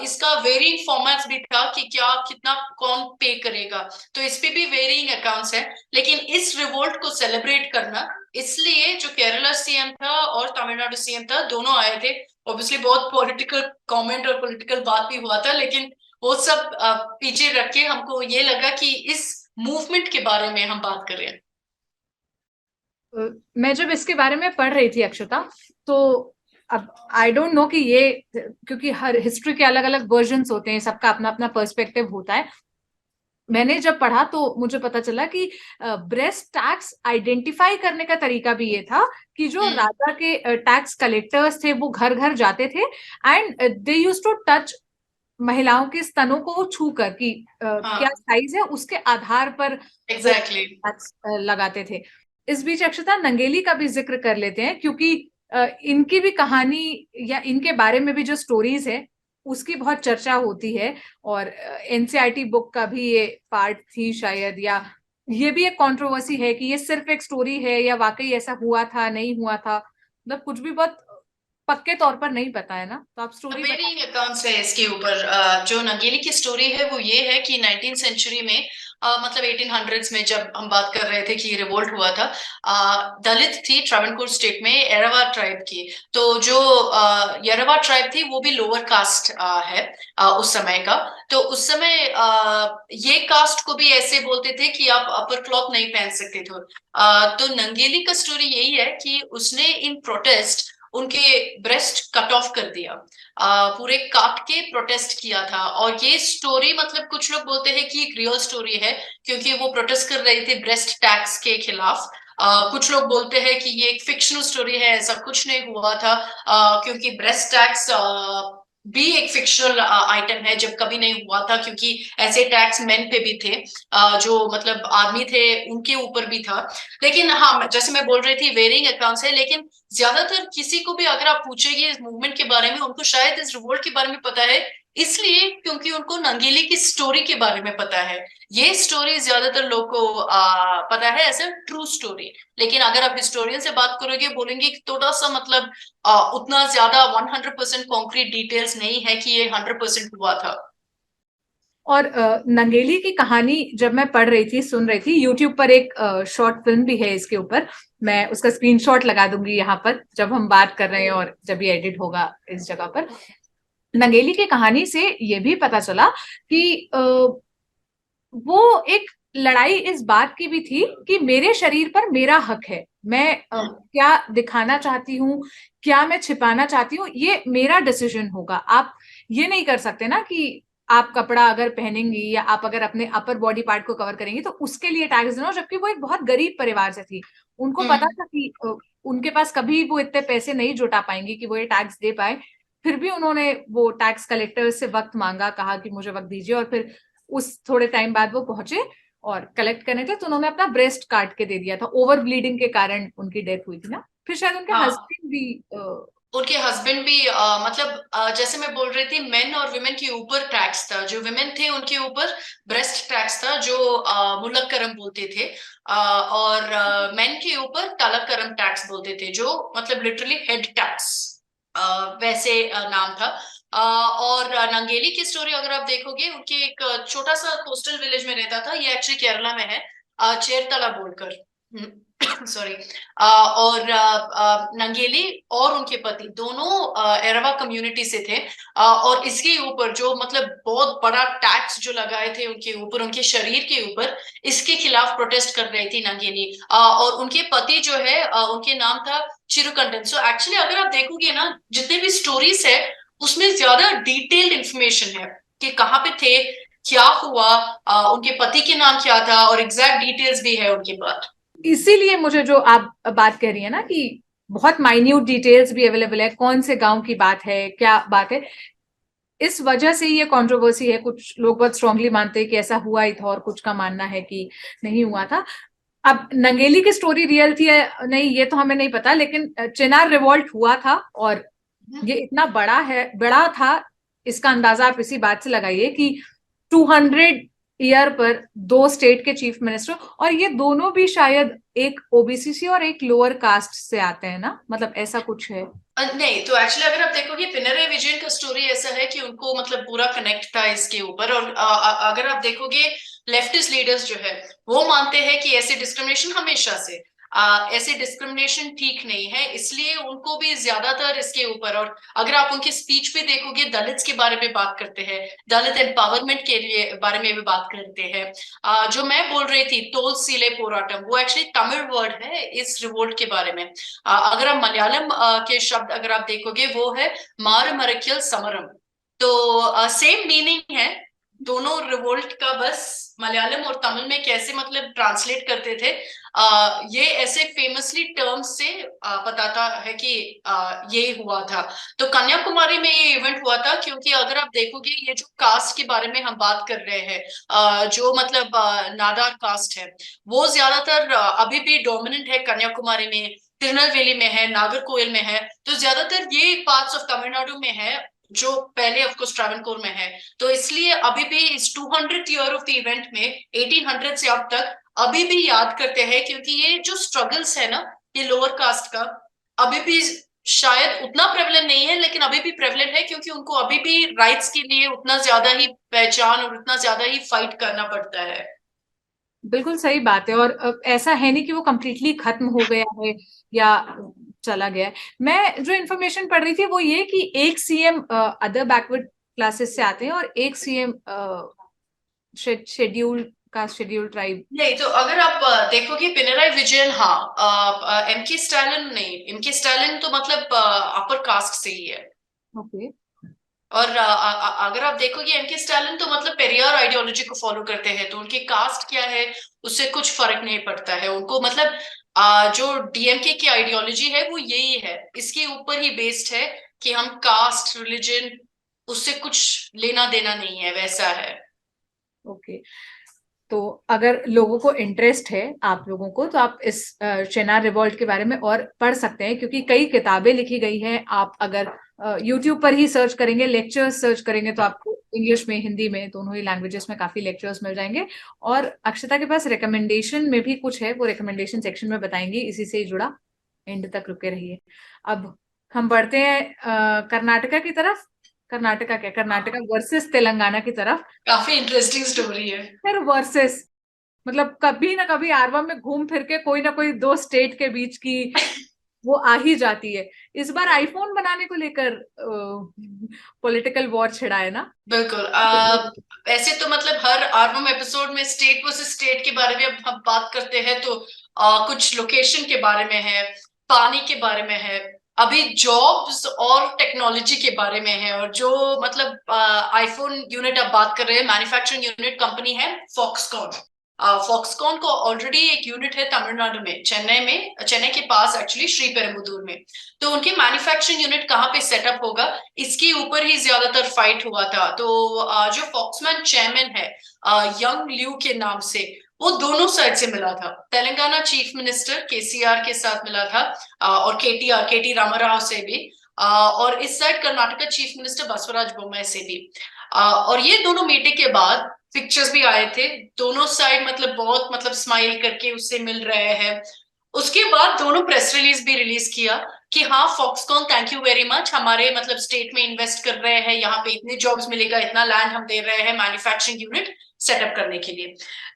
इसका वेरिंग फॉर्मेट्स भी था कि क्या कितना कौन पे करेगा। तो इस पे भी वेरिंग अकाउंट्स है, लेकिन इस रिवोल्ट को सेलिब्रेट करना, इसलिए जो केरला सीएम था और तमिलनाडु सीएम था दोनों आए थे। ऑब्वियसली बहुत पॉलिटिकल कमेंट और पॉलिटिकल बात भी हुआ था, लेकिन वो सब पीछे रख के हमको ये लगा कि इस मूवमेंट के बारे में हम बात करें। मैं जब इसके बारे में पढ़ रही थी अक्षता, तो अब आई डोंट नो कि ये, क्योंकि हर हिस्ट्री के अलग अलग वर्जन्स होते हैं, सबका अपना अपना पर्सपेक्टिव होता है। मैंने जब पढ़ा तो मुझे पता चला कि ब्रेस्ट टैक्स आइडेंटिफाई करने का तरीका भी ये था कि जो राजा के टैक्स कलेक्टर्स थे वो घर घर जाते थे, and they use to touch महिलाओं के स्तनों को वो छू कर कि क्या साइज है उसके आधार पर एग्जैक्टली टैक्स लगाते थे। इस बीच अक्षता नंगेली का भी जिक्र कर लेते हैं, क्योंकि इनकी भी कहानी या इनके बारे में भी जो स्टोरीज है उसकी बहुत चर्चा होती है, और एनसीईआरटी बुक का भी ये पार्ट थी शायद, या ये भी एक कंट्रोवर्सी है कि ये सिर्फ एक स्टोरी है या वाकई ऐसा हुआ था नहीं हुआ था, मतलब कुछ भी बहुत पक्के तौर पर नहीं पता है ना। तो आप स्टोरी वेरिंग अकाउंट्स है इसके ऊपर। जो नंगेली की स्टोरी है वो ये है कि 19th सेंचुरी में, मतलब 1800s में जब हम बात कर रहे थे कि रिवोल्ट हुआ था, दलित थी ट्रावनकोर स्टेट में एरावा ट्राइब की। तो जो यरवा ट्राइब थी वो भी लोअर कास्ट है उस समय का। तो उस समय ये कास्ट को भी ऐसे बोलते थे कि आप अपर क्लॉथ नहीं पहन सकते थे। तो नंगेली का स्टोरी यही है कि उसने इन प्रोटेस्ट उनके ब्रेस्ट कट ऑफ कर दिया, पूरे काट के प्रोटेस्ट किया था। और ये स्टोरी मतलब कुछ लोग बोलते हैं कि एक रियल स्टोरी है, क्योंकि वो प्रोटेस्ट कर रहे थे ब्रेस्ट टैक्स के खिलाफ। कुछ लोग बोलते हैं कि ये एक फिक्शनल स्टोरी है, ऐसा कुछ नहीं हुआ था, क्योंकि ब्रेस्ट टैक्स भी एक फिक्शनल आइटम है, जब कभी नहीं हुआ था, क्योंकि ऐसे टैक्स मेन पे भी थे, जो मतलब आर्मी थे उनके ऊपर भी था। लेकिन हाँ, जैसे मैं बोल रही थी, वेरिंग अकाउंट्स है, लेकिन ज्यादातर किसी को भी अगर आप पूछेंगे इस मूवमेंट के बारे में, उनको शायद इस रिवोल्ट के बारे में पता है, इसलिए क्योंकि उनको नंगेली की स्टोरी के बारे में पता है। ये स्टोरी ज्यादातर लोग को पता है एज अ ट्रू स्टोरी। लेकिन अगर आप हिस्टोरियन से बात करोगे, बोलेंगे कि थोड़ा सा मतलब उतना ज्यादा 100% कॉन्क्रीट डिटेल्स नहीं है कि ये 100% हुआ था। और नंगेली की कहानी जब मैं पढ़ रही थी, सुन रही थी, यूट्यूब पर एक शॉर्ट फिल्म भी है इसके ऊपर। मैं उसका स्क्रीनशॉट लगा दूंगी यहाँ पर जब हम बात कर रहे हैं और जब ये एडिट होगा इस जगह पर। नंगेली की कहानी से ये भी पता चला कि वो एक लड़ाई इस बात की भी थी कि मेरे शरीर पर मेरा हक है, मैं क्या दिखाना चाहती हूँ, क्या मैं छिपाना चाहती हूँ, ये मेरा डिसीजन होगा। आप ये नहीं कर सकते ना कि आप कपड़ा अगर पहनेंगी या आप अगर अपने अपर बॉडी पार्ट को कवर करेंगी तो उसके लिए टैक्स देना। जबकि वो एक बहुत गरीब परिवार से थी, उनको पता था कि उनके पास कभी वो इतने पैसे नहीं जुटा पाएंगी कि वो ये टैक्स दे पाए। फिर भी उन्होंने वो टैक्स कलेक्टर से वक्त मांगा, कहा कि मुझे वक्त दीजिए, और फिर उस थोड़े टाइम बाद वो पहुंचे और कलेक्ट करने थे। तो उन्होंने अपना ब्रेस्ट काट के दे दिया था, ओवर ब्लीडिंग के कारण उनकी डेथ हुई थी ना। फिर शायद उनके हाँ, हस्बैंड भी उनके हस्बैंड भी मतलब जैसे मैं बोल रही थी, मेन और विमेन के ऊपर टैक्स था। जो विमेन थे उनके ऊपर ब्रेस्ट टैक्स था, जो मुलक्करम बोलते थे, और मेन के ऊपर तलक्करम टैक्स बोलते थे, जो मतलब लिटरली हेड टैक्स वैसे नाम था। और नंगेली की स्टोरी अगर आप देखोगे, उनके एक छोटा सा कोस्टल विलेज में रहता था, ये एक्चुअली केरला में है, चेरतला बोलकर, सॉरी। और नंगेली और उनके पति दोनों एरवा कम्युनिटी से थे, और इसके ऊपर जो मतलब बहुत बड़ा टैक्स जो लगाए थे उनके ऊपर, उनके शरीर के ऊपर, इसके खिलाफ प्रोटेस्ट कर रही थी नंगेली। और उनके पति जो है, उनके नाम था चिरुकंडन। सो एक्चुअली अगर आप देखोगे ना, जितने भी स्टोरीज है उसमें ज्यादा डिटेल्ड इंफॉर्मेशन है कि कहाँ पे थे, क्या हुआ, उनके पति के नाम क्या था, और एग्जैक्ट डिटेल्स भी है उनके पास। इसीलिए मुझे जो आप बात कह रही है ना कि बहुत माइन्यूट डिटेल्स भी अवेलेबल है, कौन से गांव की बात है, क्या बात है, इस वजह से ये कंट्रोवर्सी है। कुछ लोग बहुत स्ट्रांगली मानते हैं कि ऐसा हुआ ही था, और कुछ का मानना है कि नहीं हुआ था। अब नंगेली की स्टोरी रियल थी या नहीं ये तो हमें नहीं पता, लेकिन चिनार रिवॉल्ट हुआ था और ये इतना बड़ा था। इसका अंदाजा आप इसी बात से लगाइए कि 200 ईयर पर दो स्टेट के चीफ मिनिस्टर, और ये दोनों भी शायद एक ओबीसी से और एक लोअर कास्ट से आते हैं ना, मतलब ऐसा कुछ है। नहीं, तो एक्चुअली अगर आप देखोगे, पिनराई विजयन का स्टोरी ऐसा है कि उनको मतलब पूरा कनेक्ट था इसके ऊपर। और अगर आप देखोगे, लेफ्टिस्ट लीडर्स जो है वो मानते हैं कि ऐसे डिस्क्रिमिनेशन हमेशा से ऐसे डिस्क्रिमिनेशन ठीक नहीं है, इसलिए उनको भी ज्यादातर इसके ऊपर। और अगर आप उनकी स्पीच पे देखोगे, दलित्स के बारे में बात करते हैं, दलित एम्पावरमेंट के लिए बारे में भी बात करते हैं। जो मैं बोल रही थी, तोल सीले पोराटम, वो एक्चुअली तमिल वर्ड है इस रिवोल्ट के बारे में। अगर आप मलयालम के शब्द अगर आप देखोगे, वो है मार मरक्यल समरम। तो सेम मीनिंग है दोनों रिवोल्ट का, बस मलयालम और तमिल में कैसे मतलब ट्रांसलेट करते थे। ये ऐसे फेमसली टर्म्स से बताता है कि ये हुआ था। तो कन्याकुमारी में ये इवेंट हुआ था, क्योंकि अगर आप देखोगे, ये जो कास्ट के बारे में हम बात कर रहे हैं, जो मतलब नाडार कास्ट है, वो ज्यादातर अभी भी डोमिनेंट है कन्याकुमारी में, तिरुनेलवेली में है, नागरकोइल में है। तो ज्यादातर ये पार्ट्स ऑफ तमिलनाडु में है, जो पहले ऑफ कोर्स ट्रावनकोर में है। तो इसलिए अभी भी इस 200 ईयर ऑफ द इवेंट में, 1800 से अब तक अभी भी याद करते हैं, क्योंकि ये जो स्ट्रगल्स है ना, ये लोअर कास्ट का, अभी भी शायद उतना प्रेवलेंट नहीं है, लेकिन अभी भी प्रेवलेंट है, क्योंकि उनको अभी भी राइट्स के लिए उतना ज्यादा ही पहचान और उतना ज्यादा ही फाइट करना पड़ता है। बिल्कुल सही बात है। और ऐसा है नहीं कि वो कंप्लीटली खत्म हो गया है या चला गया है। मैं जो इन्फॉर्मेशन पढ़ रही थी वो ये कि एक सीएम अदर बैकवर्ड क्लासेस से आते हैं और एक सीएम शेड्यूल ट्राइब। नहीं, तो अगर आप देखोगे, पिनराई विजयन, हाँ, एम के स्टालिन नहीं, एम के स्टालिन तो मतलब अपर कास्ट से ही है। ओके। और अगर आप देखोगे, एम के स्टालिन तो मतलब पेरियार आइडियोलॉजी को फॉलो करते हैं, तो उनकी कास्ट क्या है उससे कुछ फर्क नहीं पड़ता है उनको। मतलब जो डीएमके की आइडियोलॉजी है वो यही है, इसके ऊपर ही बेस्ड है कि हम कास्ट रिलीजन उससे कुछ लेना देना नहीं है, वैसा है। ओके, तो अगर लोगों को इंटरेस्ट है, आप लोगों को, तो आप इस शेनार रिवॉल्ट के बारे में और पढ़ सकते हैं, क्योंकि कई किताबें लिखी गई हैं। आप अगर यूट्यूब पर ही सर्च करेंगे, लेक्चर्स सर्च करेंगे, तो आपको इंग्लिश में, हिंदी में, दोनों ही लैंग्वेजेस में काफी लेक्चर्स मिल जाएंगे। और अक्षता के पास रिकमेंडेशन में भी कुछ है, वो रिकमेंडेशन सेक्शन में बताएंगी, इसी से ही जुड़ा। एंड तक रुके रहिए। अब हम बढ़ते हैं कर्नाटका की तरफ। कर्नाटका क्या, कर्नाटका वर्सेस तेलंगाना की तरफ। काफी इंटरेस्टिंग स्टोरी है। फिर वर्सेस, मतलब कभी ना कभी आरवम में घूम फिर के कोई ना कोई दो स्टेट के बीच की वो आ ही जाती है। इस बार आईफोन बनाने को लेकर पॉलिटिकल वॉर छिड़ा है ना। बिल्कुल। ऐसे तो मतलब हर आर्मम एपिसोड में स्टेट वर्सेस स्टेट के बारे में अब हम बात करते हैं, तो कुछ लोकेशन के बारे में है, पानी के बारे में है, अभी जॉब्स और टेक्नोलॉजी के बारे में है। और जो मतलब आईफोन यूनिट आप बात कर रहे हैं, मैन्युफैक्चरिंग यूनिट कंपनी है फॉक्सकॉन। फॉक्सकॉन को ऑलरेडी एक यूनिट है तमिलनाडु में, चेन्नई के पास एक्चुअली, श्रीपेरुम्बदूर में। तो उनकी मैन्युफैक्चरिंग यूनिट कहाँ पे सेटअप होगा, इसके ऊपर ही ज्यादातर फाइट हुआ था। तो जो फॉक्समैन चेयरमैन है यंग ल्यू के नाम से, वो दोनों साइड से मिला था। तेलंगाना चीफ मिनिस्टर केसीआर के साथ मिला था, और केटी रामाराव से भी, और इस side Karnataka chief minister Basavaraj Bommai से भी। और ये दोनों मीटिंग के बाद पिक्चर्स भी आए थे, दोनों साइड मतलब बहुत मतलब स्माइल करके उससे मिल रहे हैं। उसके बाद दोनों प्रेस रिलीज भी रिलीज किया कि हाँ Foxconn thank you very much, हमारे मतलब स्टेट में इन्वेस्ट कर रहे हैं, यहाँ पे इतने जॉब्स मिलेगा, इतना लैंड हम दे रहे हैं मैन्युफैक्चरिंग यूनिट सेटअप करने के लिए।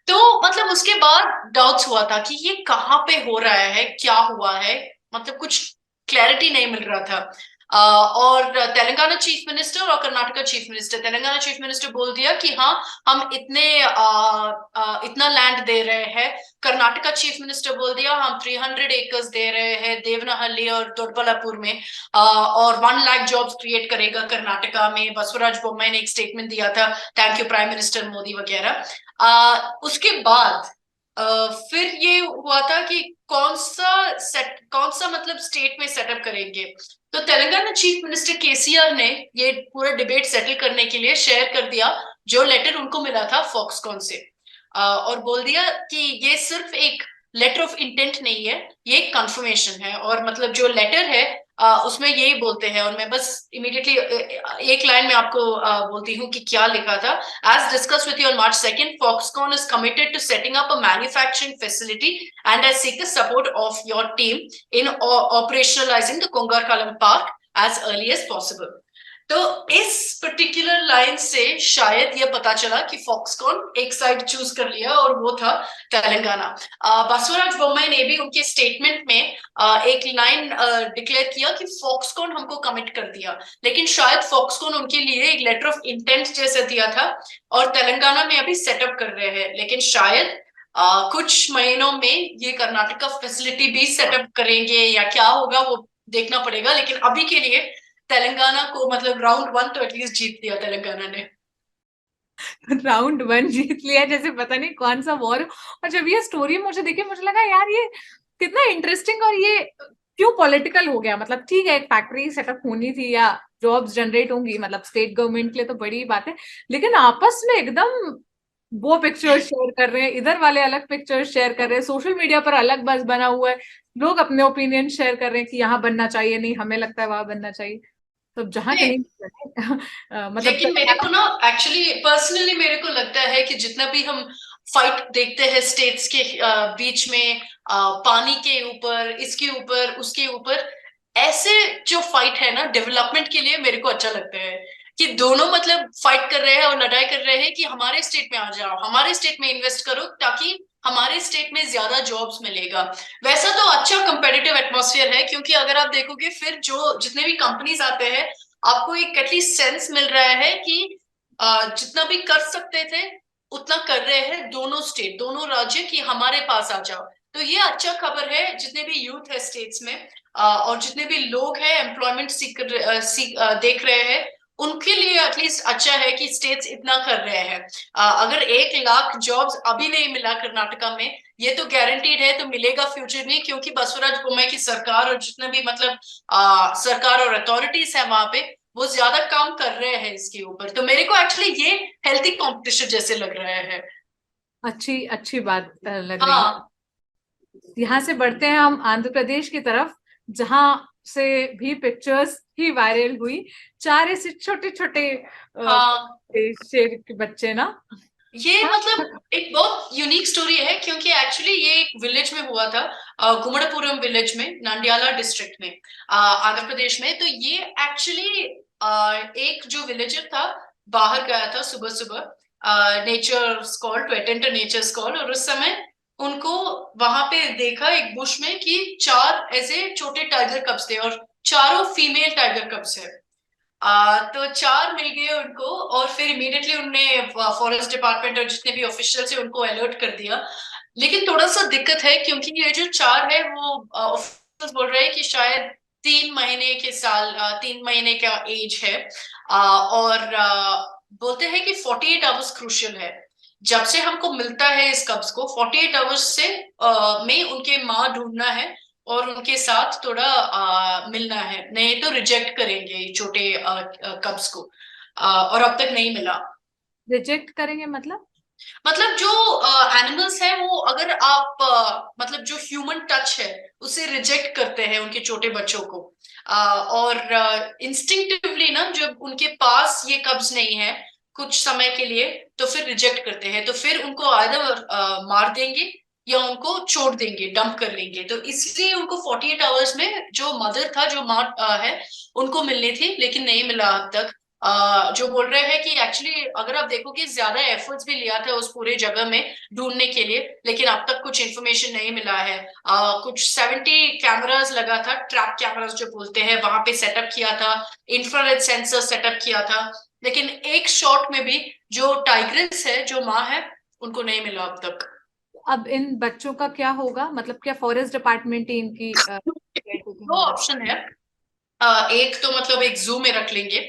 तो मतलब उसके बाद डाउट्स हुआ था कि ये कहाँ पे हो रहा है, क्या हुआ है, मतलब कुछ क्लैरिटी नहीं मिल रहा था। और तेलंगाना चीफ मिनिस्टर और Karnataka chief minister, Telangana chief minister बोल दिया कि हाँ हम इतना लैंड दे रहे हैं। कर्नाटका चीफ मिनिस्टर बोल दिया हम 300 एकर्स दे रहे हैं देवनाहल्ली और दोडबलापुर में, और 1 लाख जॉब्स क्रिएट करेगा कर्नाटका में। बसवराज बोम्मई ने एक स्टेटमेंट दिया था, thank you prime minister Modi वगैरह। उसके बाद फिर ये हुआ था कि कौन सा मतलब स्टेट में सेटअप करेंगे। तो तेलंगाना चीफ मिनिस्टर केसीआर ने ये पूरा डिबेट सेटल करने के लिए शेयर कर दिया जो लेटर उनको मिला था फॉक्सकॉन से, और बोल दिया कि ये सिर्फ एक लेटर ऑफ इंटेंट नहीं है, ये एक कंफर्मेशन है। और मतलब जो लेटर है उसमें यही बोलते हैं, और मैं बस इमीडिएटली एक लाइन में आपको बोलती हूँ कि क्या लिखा था। As discussed with you on March 2nd, Foxconn is committed to setting up a manufacturing facility and I seek the support of your team in operationalizing the Kongarkalam Park as early as possible. तो इस particular line से शायद ये पता चला कि Foxconn एक side choose कर लिया, और वो था तेलंगाना। बसवराज बोम्मई ने भी उनके स्टेटमेंट में एक लाइन डिक्लेयर किया कि फॉक्सकॉन हमको कमिट कर दिया, लेकिन शायद फॉक्सकॉन उनके लिए एक लेटर ऑफ इंटेंट जैसे दिया था, और तेलंगाना में अभी सेटअप कर रहे हैं। लेकिन शायद कुछ महीनों में ये कर्नाटका फैसिलिटी भी सेटअप करेंगे, या क्या होगा वो देखना पड़ेगा। लेकिन अभी के लिए तेलंगाना को मतलब राउंड 1 तो एटलीस्ट जीत लिया तेलंगाना ने। राउंड 1 जीत लिया, जैसे पता नहीं कौन सा वॉर। और जब ये स्टोरी मुझे देखी, मुझे लगा यार ये कितना इंटरेस्टिंग, और ये क्यों पॉलिटिकल हो गया। मतलब ठीक है, एक फैक्ट्री सेटअप होनी थी या जॉब्स जनरेट होंगी, मतलब स्टेट गवर्नमेंट के लिए तो बड़ी बात है, लेकिन आपस में एकदम वो पिक्चर्स शेयर कर रहे हैं, इधर वाले अलग पिक्चर्स शेयर कर रहे हैं, सोशल मीडिया पर अलग बस बना हुआ है, लोग अपने ओपिनियन शेयर कर रहे हैं कि यहाँ बनना चाहिए, नहीं हमें लगता है वहां बनना चाहिए। तो जहां नहीं, कहीं मतलब लेकिन मेरे को ना एक्चुअली पर्सनली मेरे को लगता है कि जितना भी हम फाइट देखते हैं स्टेट्स के बीच में, पानी के ऊपर, इसके ऊपर, उसके ऊपर, ऐसे जो फाइट है ना डेवलपमेंट के लिए, मेरे को अच्छा लगता है कि दोनों मतलब फाइट कर रहे हैं और लड़ाई कर रहे हैं कि हमारे स्टेट में आ जाओ, हमारे स्टेट में इन्वेस्ट करो, ताकि हमारे स्टेट में ज्यादा जॉब्स मिलेगा। वैसा तो अच्छा कंपेटिटिव एटमॉस्फेयर है, क्योंकि अगर आप देखोगे फिर जो जितने भी कंपनीज आते हैं, आपको एक एटलीस्ट सेंस मिल रहा है कि जितना भी कर सकते थे उतना कर रहे हैं दोनों स्टेट, दोनों राज्य, कि हमारे पास आ जाओ। तो ये अच्छा खबर है जितने भी यूथ है स्टेट्स में, और जितने भी लोग हैं एम्प्लॉयमेंट देख रहे हैं, उनके लिए एटलीस्ट अच्छा है कि स्टेट्स इतना कर रहे हैं। अगर 1 लाख जॉब्स अभी नहीं मिला कर्नाटका में, ये तो गारंटीड है तो मिलेगा फ्यूचर में, क्योंकि बसवराज बोम्मई की सरकार और जितने भी मतलब सरकार और अथॉरिटीज है वहां पे, वो ज्यादा काम कर रहे हैं इसके ऊपर। तो मेरे को एक्चुअली ये हेल्थी कंपटीशन जैसे लग रहा है। अच्छी अच्छी बात लग रही है। हाँ यहाँ से बढ़ते हैं हम आंध्र प्रदेश की तरफ, जहां से भी पिक्चर्स ही वायरल हुई। 4 ऐसे छोटे छोटे हाँ, शेर के बच्चे ना। ये हाँ। मतलब एक बहुत यूनिक स्टोरी है, क्योंकि एक्चुअली ये एक विलेज में हुआ था, गुमड़पुरम विलेज में, नंदियाला डिस्ट्रिक्ट में, आंध्र प्रदेश में। तो ये एक्चुअली एक जो विलेजर था बाहर गया था सुबह सुबह nature call to attend nature call, और उस समय उनको वहां पे देखा एक बुश में कि 4 ऐसे छोटे टाइगर कब्स थे, और चारों फीमेल टाइगर कब्स है। तो 4 मिल गए उनको, और फिर इमीडिएटली उनने फॉरेस्ट डिपार्टमेंट और जितने भी ऑफिशियल से उनको अलर्ट कर दिया। लेकिन थोड़ा सा दिक्कत है, क्योंकि ये जो 4 है वो ऑफिशियल्स बोल रहे हैं कि शायद 3 महीने का एज है। और बोलते हैं कि 48 आवर्स क्रूशियल है। जब से हमको मिलता है इस कब्ज को, 48 आवर्स से में उनके माँ ढूंढना है, और उनके साथ थोड़ा मिलना है, नहीं तो रिजेक्ट करेंगे ये छोटे कब्स को। और अब तक नहीं मिला। रिजेक्ट करेंगे मतलब? मतलब जो एनिमल्स हैं वो, अगर आप मतलब जो ह्यूमन टच है उसे रिजेक्ट करते हैं उनके छोटे बच्चों को। और इंस्टिंक्टिवली ना, जब उनके पास ये कब्ज नहीं है कुछ समय के लिए, तो फिर रिजेक्ट करते हैं, तो फिर उनको आइदर मार देंगे या उनको छोड़ देंगे, डंप कर लेंगे। तो इसलिए उनको 48 आवर्स में जो मदर था, जो माँ है, उनको मिलनी थी, लेकिन नहीं मिला अब तक। जो बोल रहे हैं कि एक्चुअली अगर आप देखोगे ज्यादा एफर्ट्स भी लिया था उस पूरे जगह में ढूंढने के लिए, लेकिन अब तक कुछ इन्फॉर्मेशन नहीं मिला है। कुछ 70 कैमरास लगा था, ट्रैप कैमरास जो बोलते हैं, वहां पे सेटअप किया था, इंफ्रारेड सेंसर सेटअप किया था, लेकिन एक शॉट में भी जो टाइग्रेस है, जो माँ है, उनको नहीं मिला अब तक। अब इन बच्चों का क्या होगा? मतलब क्या फॉरेस्ट डिपार्टमेंट ही इनकी दो ऑप्शन है। एक तो मतलब एक जू में रख लेंगे,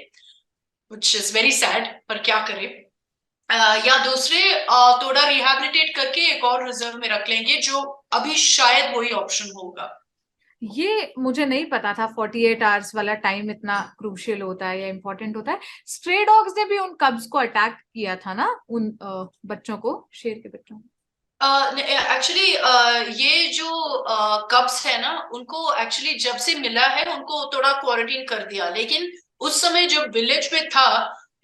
विच इज वेरी सैड, पर क्या करें। या दूसरे थोड़ा रिहैबिलिटेट करके एक और रिजर्व में रख लेंगे, जो अभी शायद वही ऑप्शन होगा। ये मुझे नहीं पता था 48 आवर्स वाला टाइम इतना क्रूशियल होता है या इम्पोर्टेंट होता है। स्ट्रे डॉग्स ने भी उन कब्स को अटैक किया था ना, उन बच्चों को, शेर के बच्चों को। एक्चुअली ये जो कब्स है ना, उनको एक्चुअली जब से मिला है उनको थोड़ा क्वारंटीन कर दिया, लेकिन उस समय जब विलेज में था,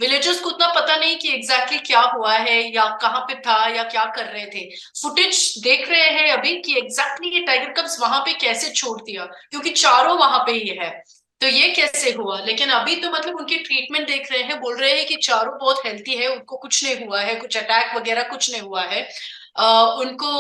विलेजर्स को उतना पता नहीं कि एग्जैक्टली क्या हुआ है या कहाँ पे था या क्या कर रहे थे। फुटेज देख रहे हैं अभी कि एग्जैक्टली ये टाइगर कब्स वहां पे कैसे छोड़ दिया, क्योंकि चारों वहां पे ही है। तो ये कैसे हुआ, लेकिन अभी तो मतलब उनकी ट्रीटमेंट देख रहे हैं, बोल रहे हैं कि चारों बहुत हेल्थी है, उनको कुछ नहीं हुआ है, कुछ अटैक वगैरह कुछ नहीं हुआ है। उनको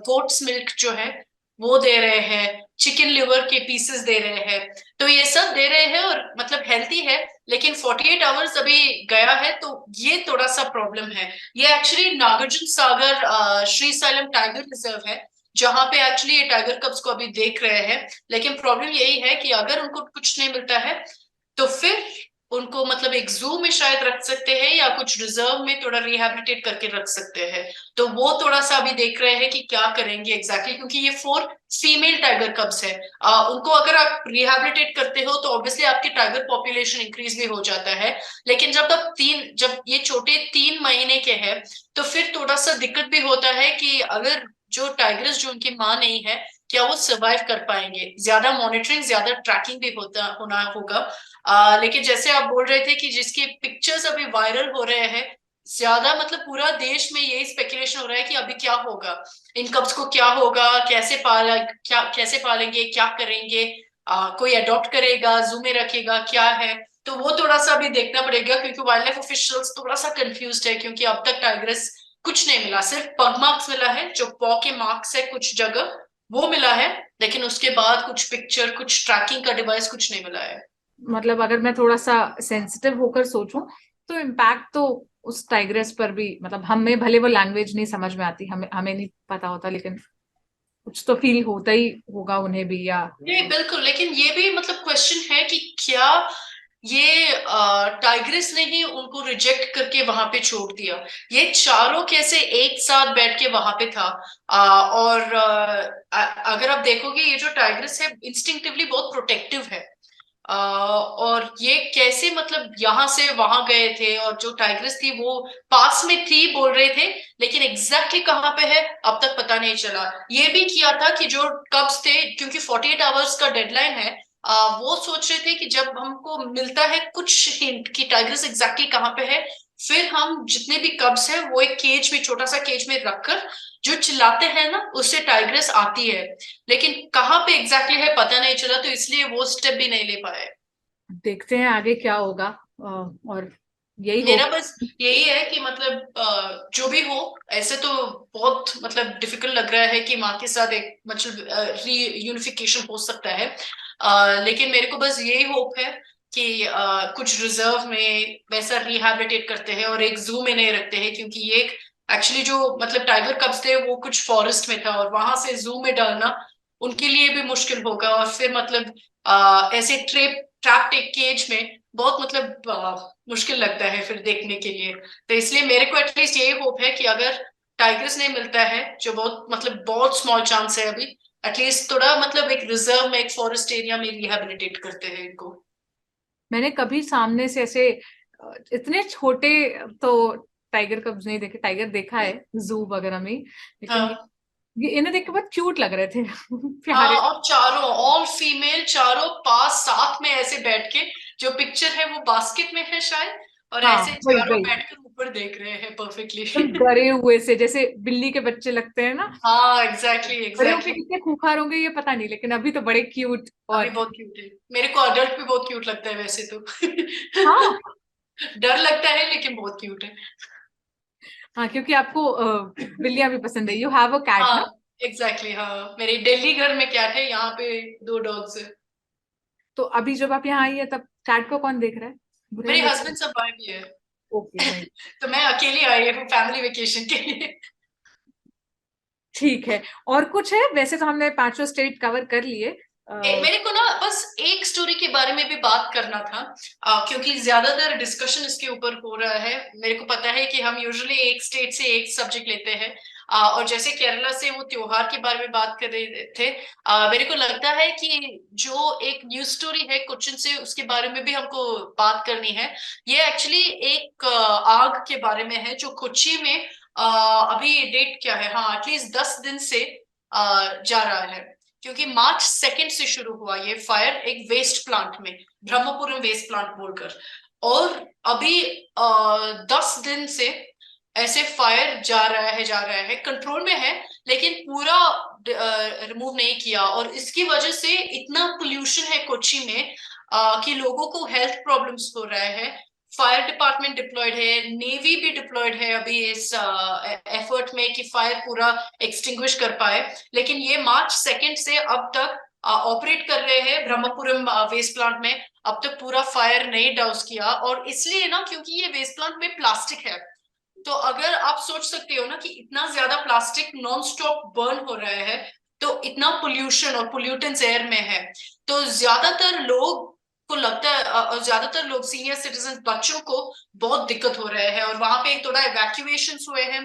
गोट्स मिल्क जो है वो दे रहे हैं, चिकन लिवर के पीसेस दे रहे हैं, तो ये सब दे रहे हैं, और मतलब हेल्थी है। लेकिन 48 आवर्स अभी गया है, तो ये थोड़ा सा प्रॉब्लम है। ये actually Nagarjuna Sagar Srisailam tiger reserve है, जहां पे एक्चुअली ये टाइगर कब्स को अभी देख रहे हैं। लेकिन प्रॉब्लम यही है कि अगर उनको कुछ नहीं मिलता है, तो फिर उनको मतलब एक जू में शायद रख सकते हैं, या कुछ रिजर्व में थोड़ा रिहैबिलिटेट करके रख सकते हैं। तो वो थोड़ा सा अभी देख रहे हैं कि क्या करेंगे एग्जैक्टली, क्योंकि ये 4 फीमेल टाइगर कब्स है। उनको अगर आप रिहैबिलिटेट करते हो तो ऑब्वियसली आपकी टाइगर पॉपुलेशन इंक्रीज भी हो जाता है। लेकिन जब ये छोटे 3 महीने के हैं, तो फिर थोड़ा सा दिक्कत भी होता है कि अगर जो टाइगर्स जो उनकी माँ नहीं है, क्या वो सर्वाइव कर पाएंगे। ज्यादा मॉनिटरिंग, ज्यादा ट्रैकिंग भी होना होगा। लेकिन जैसे आप बोल रहे थे कि जिसके पिक्चर्स अभी वायरल हो रहे हैं, ज्यादा मतलब पूरा देश में यही स्पेकुलेशन हो रहा है कि अभी क्या होगा, इन कब्स को क्या होगा, कैसे पालेंगे, क्या करेंगे, कोई अडॉप्ट करेगा, जू में रखेगा, क्या है। तो वो थोड़ा सा अभी देखना पड़ेगा, क्योंकि वाइल्ड लाइफ ऑफिशियल्स थोड़ा सा कंफ्यूज्ड है, क्योंकि अब तक टाइग्रेस कुछ नहीं मिला, सिर्फ पग मार्क्स मिला है, जो पॉ के मार्क्स है कुछ जगह, वो मिला है। लेकिन उसके बाद कुछ पिक्चर, कुछ ट्रैकिंग का डिवाइस कुछ नहीं मिला है। मतलब अगर मैं थोड़ा सा सेंसिटिव होकर सोचूं, तो इम्पैक्ट तो उस टाइग्रेस पर भी, मतलब हमें भले वो लैंग्वेज नहीं समझ में आती, हमें हमें नहीं पता होता, लेकिन कुछ तो फील होता ही होगा उन्हें भी, या नहीं बिल्कुल, लेकिन ये भी मतलब क्वेश्चन है कि क्या ये टाइग्रेस ने ही उनको रिजेक्ट करके वहां पे छोड़ दिया। ये चारों कैसे एक साथ बैठ के वहां पे था। और अगर आप देखोगे ये जो टाइग्रेस है इंस्टिंक्टिवली बहुत प्रोटेक्टिव है। और ये कैसे मतलब यहाँ से वहां गए थे, और जो टाइग्रेस थी वो पास में थी बोल रहे थे, लेकिन एग्जैक्टली कहाँ पे है अब तक पता नहीं चला। ये भी किया था कि जो कब्स थे, क्योंकि 48 आवर्स का डेडलाइन है, वो सोच रहे थे कि जब हमको मिलता है कुछ हिंट कि टाइग्रेस एग्जैक्टली कहाँ पे है, फिर हम जितने भी कब्स हैं वो एक केज में, छोटा सा केज में रखकर जो चिल्लाते हैं ना उससे टाइग्रेस आती है। लेकिन कहाँ पे एग्जैक्टली है पता नहीं चला, तो इसलिए वो स्टेप भी नहीं ले पाए। देखते हैं आगे क्या होगा। और यही मेरा होप। बस यही है कि मतलब जो भी हो, ऐसे तो बहुत मतलब डिफिकल्ट लग रहा है कि माँ के साथ एक मतलब रीयूनिफिकेशन हो सकता है। लेकिन मेरे को बस यही होप है कि कुछ रिजर्व में वैसा रिहैबिलिटेट करते हैं और एक जू में नहीं रखते हैं, क्योंकि ये एक्चुअली जो मतलब टाइगर कब्स थे वो कुछ फॉरेस्ट में था, और वहां से जू में डालना उनके लिए भी मुश्किल होगा। और फिर मतलब ऐसे ट्रैप्ड एक केज में बहुत मतलब मुश्किल लगता है फिर देखने के लिए। तो इसलिए मेरे को एटलीस्ट यही होप है कि अगर टाइगर्स नहीं मिलता है, जो बहुत मतलब बहुत स्मॉल चांस है अभी, एटलीस्ट थोड़ा मतलब एक रिजर्व में, एक फॉरेस्ट एरिया में रिहेबिलिटेट करते हैं इनको। मैंने कभी सामने से ऐसे इतने छोटे तो टाइगर कब्स नहीं देखे। टाइगर देखा है जू वगैरह में, लेकिन हाँ ये इन्हें देख के बहुत क्यूट लग रहे थे। हाँ, प्यारे। और चारों ऑल फीमेल चारों पास साथ में ऐसे बैठ के, जो पिक्चर है वो बास्केट में है शायद, और हाँ, ऐसे वही चारों वही बैठकर ऊपर देख रहे हैं परफेक्टली। एकदम डरे हुए से, जैसे बिल्ली के बच्चे लगते हैं ना। हाँ एग्जैक्टली बड़े होके एग्जैक्टली। कितने खूंखार होंगे ये पता नहीं, लेकिन अभी तो बड़े क्यूट। अभी और बहुत क्यूट है, मेरे को अडल्ट भी बहुत क्यूट लगता है वैसे तो। हाँ डर लगता है लेकिन बहुत क्यूट है। हाँ, क्योंकि आपको बिल्लियां भी पसंद है। यू हैव अ कैट हाँ ना? एग्जैक्टली हाँ, मेरे दिल्ली घर में कैट है, यहाँ पे दो डॉग्स है। तो अभी जब आप यहाँ आई है तब कैट को कौन देख रहा है? बुरा मेरे लग। हस्बैंड सब आए भी है। ओके भाई। तो मैं अकेली आई हूँ फैमिली वेकेशन के लिए। ठीक है। और कुछ है? वैसे तो हमने पांचों स्टेट कवर कर लिए। मेरे को ना बस एक स्टोरी के बारे में भी बात करना था, क्योंकि ज्यादातर डिस्कशन इसके ऊपर हो रहा है। मेरे को पता है कि हम यूजुअली एक स्टेट से एक सब्जेक्ट लेते हैं, और जैसे केरला से वो त्योहार के बारे में बात कर रहे थे, मेरे को लगता है कि जो एक न्यूज स्टोरी है कोच्चि से, उसके बारे में भी हमको बात करनी है। ये एक्चुअली एक आग के बारे में है जो कोच्चि में अभी डेट क्या है, हाँ एटलीस्ट 10 दिन से जा रहा है। क्योंकि मार्च 2 से शुरू हुआ ये फायर एक वेस्ट प्लांट में, ब्रह्मपुरम वेस्ट प्लांट बोलकर। और अभी 10 दिन से ऐसे फायर जा रहा है, कंट्रोल में है, लेकिन पूरा रिमूव नहीं किया। और इसकी वजह से इतना पोल्यूशन है कोच्चि में कि लोगों को हेल्थ प्रॉब्लम्स हो रहा है। फायर डिपार्टमेंट डिप्लॉयड है, नेवी भी डिप्लॉयड है अभी इस एफर्ट में कि फायर पूरा एक्सटिंग्विश कर पाए। लेकिन ये मार्च 2 से अब तक ऑपरेट कर रहे हैं ब्रह्मपुरम वेस्ट प्लांट में। अब तक पूरा फायर नहीं डाउस किया, और इसलिए ना क्योंकि ये वेस्ट प्लांट में प्लास्टिक है। तो अगर आप सोच सकते हो ना कि इतना ज्यादा प्लास्टिक नॉन स्टॉप बर्न हो रहा है, तो इतना पोल्यूशन और पोल्यूटेंट्स एयर में है, तो ज्यादातर लोग को लगता है, और ज्यादातर लोग सीनियर सिटीजन बच्चों को बहुत दिक्कत हो रहा है। और वहां पे थोड़ा इवैक्यूएशन हुए हैं।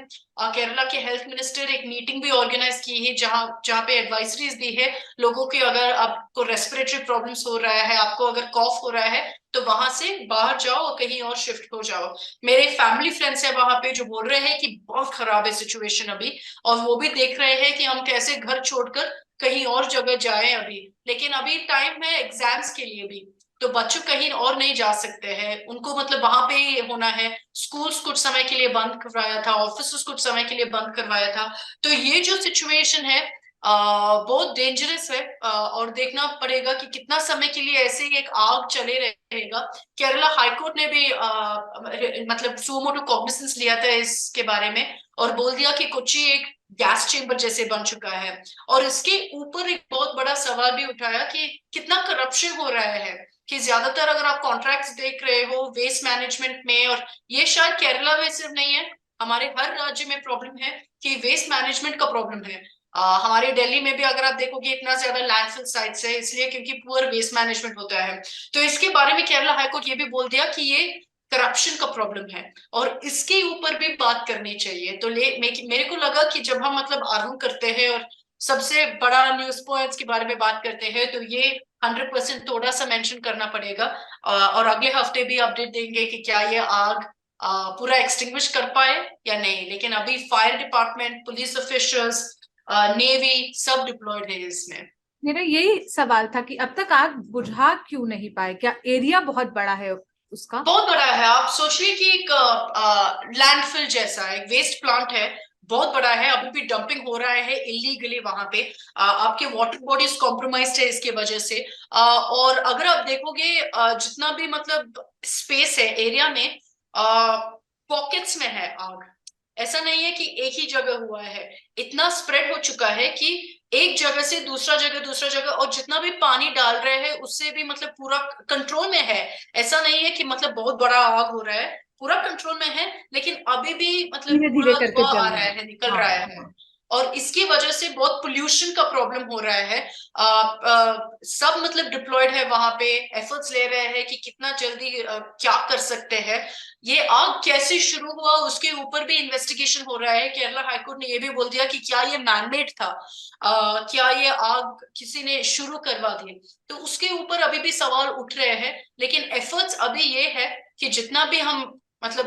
केरला के हेल्थ मिनिस्टर एक मीटिंग भी ऑर्गेनाइज की है, जहां जहां पे एडवाइजरीज दी है लोगों की, अगर आपको रेस्पिरेटरी प्रॉब्लम्स हो रहा है, आपको अगर कॉफ हो रहा है, तो वहां से बाहर जाओ और कहीं और शिफ्ट हो जाओ। मेरे फैमिली फ्रेंड्स है वहां पे जो बोल रहे हैं कि बहुत खराब है सिचुएशन अभी, और वो भी देख रहे हैं कि हम कैसे घर छोड़कर कहीं और जगह जाएं अभी। लेकिन अभी टाइम है एग्जाम्स के लिए भी, तो बच्चों कहीं और नहीं जा सकते हैं, उनको मतलब वहां पे ही होना है। स्कूल्स कुछ समय के लिए बंद करवाया था, ऑफिस कुछ समय के लिए बंद करवाया था। तो ये जो सिचुएशन है बहुत डेंजरस है, और देखना पड़ेगा कि कितना समय के लिए ऐसे ही एक आग चले रहेगा। केरला हाईकोर्ट ने भी मतलब सुमो टू कॉग्निसेंस लिया था इसके बारे में, और बोल दिया कि कोच्चि एक गैस चेम्बर जैसे बन चुका है। और इसके ऊपर एक बहुत बड़ा सवाल भी उठाया कि कितना करप्शन हो रहा है, कि ज्यादातर अगर आप कॉन्ट्रैक्ट्स देख रहे हो वेस्ट मैनेजमेंट में, और ये शायद केरला में सिर्फ नहीं है, हमारे हर राज्य में प्रॉब्लम है कि वेस्ट मैनेजमेंट का प्रॉब्लम है। हमारे दिल्ली में भी अगर आप देखोगे इतना ज्यादा लैंडफिल साइट्स है, इसलिए क्योंकि पुअर वेस्ट मैनेजमेंट होता है। तो इसके बारे में केरला हाईकोर्ट ये भी बोल दिया कि ये करप्शन का प्रॉब्लम है और इसके ऊपर भी बात करनी चाहिए। तो मेरे को लगा कि जब हम मतलब आर्ग्यू करते हैं और सबसे बड़ा न्यूज पॉइंट्स के बारे में बात करते हैं, तो ये 100% थोड़ा सा मेंशन करना पड़ेगा। और अगले हफ्ते भी अपडेट देंगे कि क्या ये आग पूरा एक्सटिंग्विश कर पाए या नहीं। लेकिन अभी fire department, police officials, navy सब डिप्लॉयड है इसमें। मेरा यही सवाल था कि अब तक आग बुझा क्यों नहीं पाए, क्या एरिया बहुत बड़ा है उसका? बहुत बड़ा है। आप सोचिए कि एक लैंडफिल जैसा एक वेस्ट प्लांट है, बहुत बड़ा है। अभी भी डंपिंग हो रहा है इलीगली वहां पे। आपके वाटर बॉडीज कॉम्प्रोमाइज्ड है इसके वजह से। और अगर आप देखोगे जितना भी मतलब स्पेस है एरिया में, पॉकेट्स में है आग। ऐसा नहीं है कि एक ही जगह हुआ है, इतना स्प्रेड हो चुका है कि एक जगह से दूसरा जगह, दूसरा जगह, और जितना भी पानी डाल रहे हैं उससे भी मतलब पूरा कंट्रोल में है। ऐसा नहीं है कि मतलब बहुत बड़ा आग हो रहा है, पूरा कंट्रोल में है। लेकिन अभी भी मतलब धीरे धीरे पूरा करके धुआं आ चल रहा रहा है। है, निकल हाँ रहा है। हाँ। और इसकी वजह से बहुत पोल्यूशन का प्रॉब्लम हो रहा है। सब मतलब डिप्लॉयड है वहां पे, एफर्ट्स ले रहे हैं कि कितना जल्दी क्या कर सकते हैं। ये आग कैसे शुरू हुआ उसके ऊपर भी इन्वेस्टिगेशन हो रहा है। केरला हाईकोर्ट ने ये भी बोल दिया कि क्या ये मैनमेड था, क्या ये आग किसी ने शुरू करवा दी। तो उसके ऊपर अभी भी सवाल उठ रहे हैं। लेकिन एफर्ट्स अभी ये है कि जितना भी हम मतलब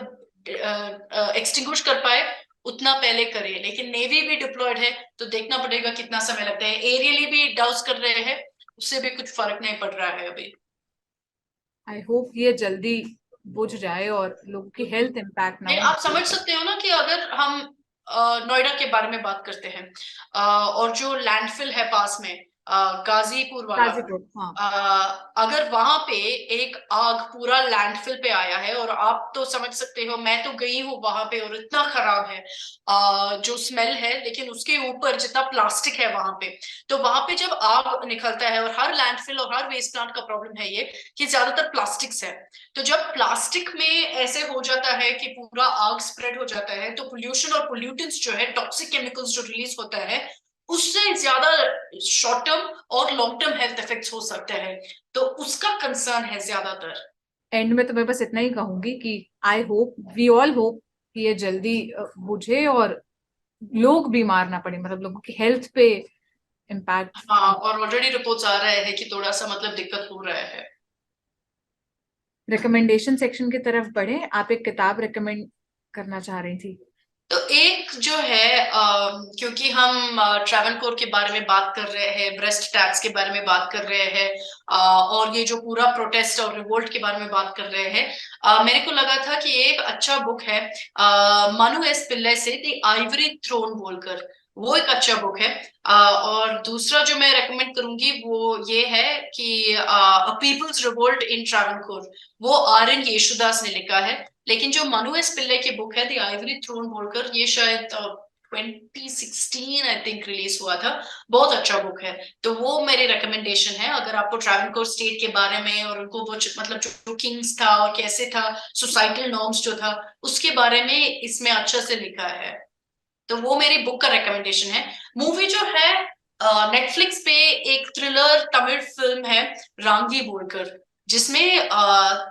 एक्सटिंग्विश कर पाए उतना पहले करें। लेकिन नेवी भी डिप्लॉयड है, तो देखना पड़ेगा कितना समय लगता है। एरियली भी डाउस कर रहे हैं, उससे भी कुछ फर्क नहीं पड़ रहा है अभी। आई होप ये जल्दी बुझ जाए और लोगों की हेल्थ इम्पैक्ट ना नहीं, हो। आप समझ सकते हो ना कि अगर हम नोएडा के बारे में बात करते हैं, और जो लैंडफिल है पास में, गाजीपुर वाला, गाजीपुर, हाँ। अगर वहां पे एक आग पूरा लैंडफिल पे आया है, और आप तो समझ सकते हो, मैं तो गई हूँ वहां पे और इतना खराब है जो स्मेल है। लेकिन उसके ऊपर जितना प्लास्टिक है वहां पे, तो वहां पे जब आग निकलता है, और हर लैंडफिल और हर वेस्ट प्लांट का प्रॉब्लम है ये कि ज्यादातर प्लास्टिक्स है। तो जब प्लास्टिक में ऐसे हो जाता है कि पूरा आग स्प्रेड हो जाता है, तो पोल्यूशन और पोल्यूटेंट्स जो है, टॉक्सिक केमिकल्स जो रिलीज होता है, उससे ज्यादा शॉर्ट टर्म और लॉन्ग टर्म हेल्थ इफेक्ट्स हो सकते हैं। तो उसका कंसर्न है ज्यादातर। एंड में तो मैं बस इतना ही कहूंगी कि I hope, we all hope कि ये जल्दी बुझे और लोग बीमार ना पड़े, मतलब लोगों की हेल्थ पे इम्पैक्ट। हाँ, और ऑलरेडी रिपोर्ट्स आ रहे हैं कि थोड़ा सा मतलब दिक्कत हो रहा है। रिकमेंडेशन सेक्शन की तरफ बढ़े, आप एक किताब रिकमेंड करना चाह रही थी। तो एक जो है, क्योंकि हम ट्रैवनकोर के बारे में बात कर रहे हैं, ब्रेस्ट टैक्स के बारे में बात कर रहे हैं, और ये जो पूरा प्रोटेस्ट और रिवोल्ट के बारे में बात कर रहे हैं, मेरे को लगा था कि एक अच्छा बुक है मनु एस पिल्ले से, द आइवरी थ्रोन बोलकर, वो एक अच्छा बुक है। और दूसरा जो मैं रेकमेंड करूंगी वो ये है कि पीपल्स रिवोल्ट इन ट्रैवनकोर, वो आर एन येशुदास ने लिखा है। लेकिन जो मनु एस पिल्ले की बुक है द आइवरी थ्रोन बोलकर, ये शायद 2016 आई थिंक रिलीज हुआ था। बहुत अच्छा बुक है। तो वो मेरी रिकमेंडेशन है अगर आपको ट्रैवनकोर स्टेट के बारे में, और उनको वो मतलब जो किंग्स था और कैसे था, सोसाइटल नॉर्म्स जो था, उसके बारे में इसमें अच्छा से लिखा है। तो वो मेरी बुक का रिकमेंडेशन है। मूवी जो है, नेटफ्लिक्स पे एक थ्रिलर तमिल फिल्म है रांगी बोलकर, जिसमें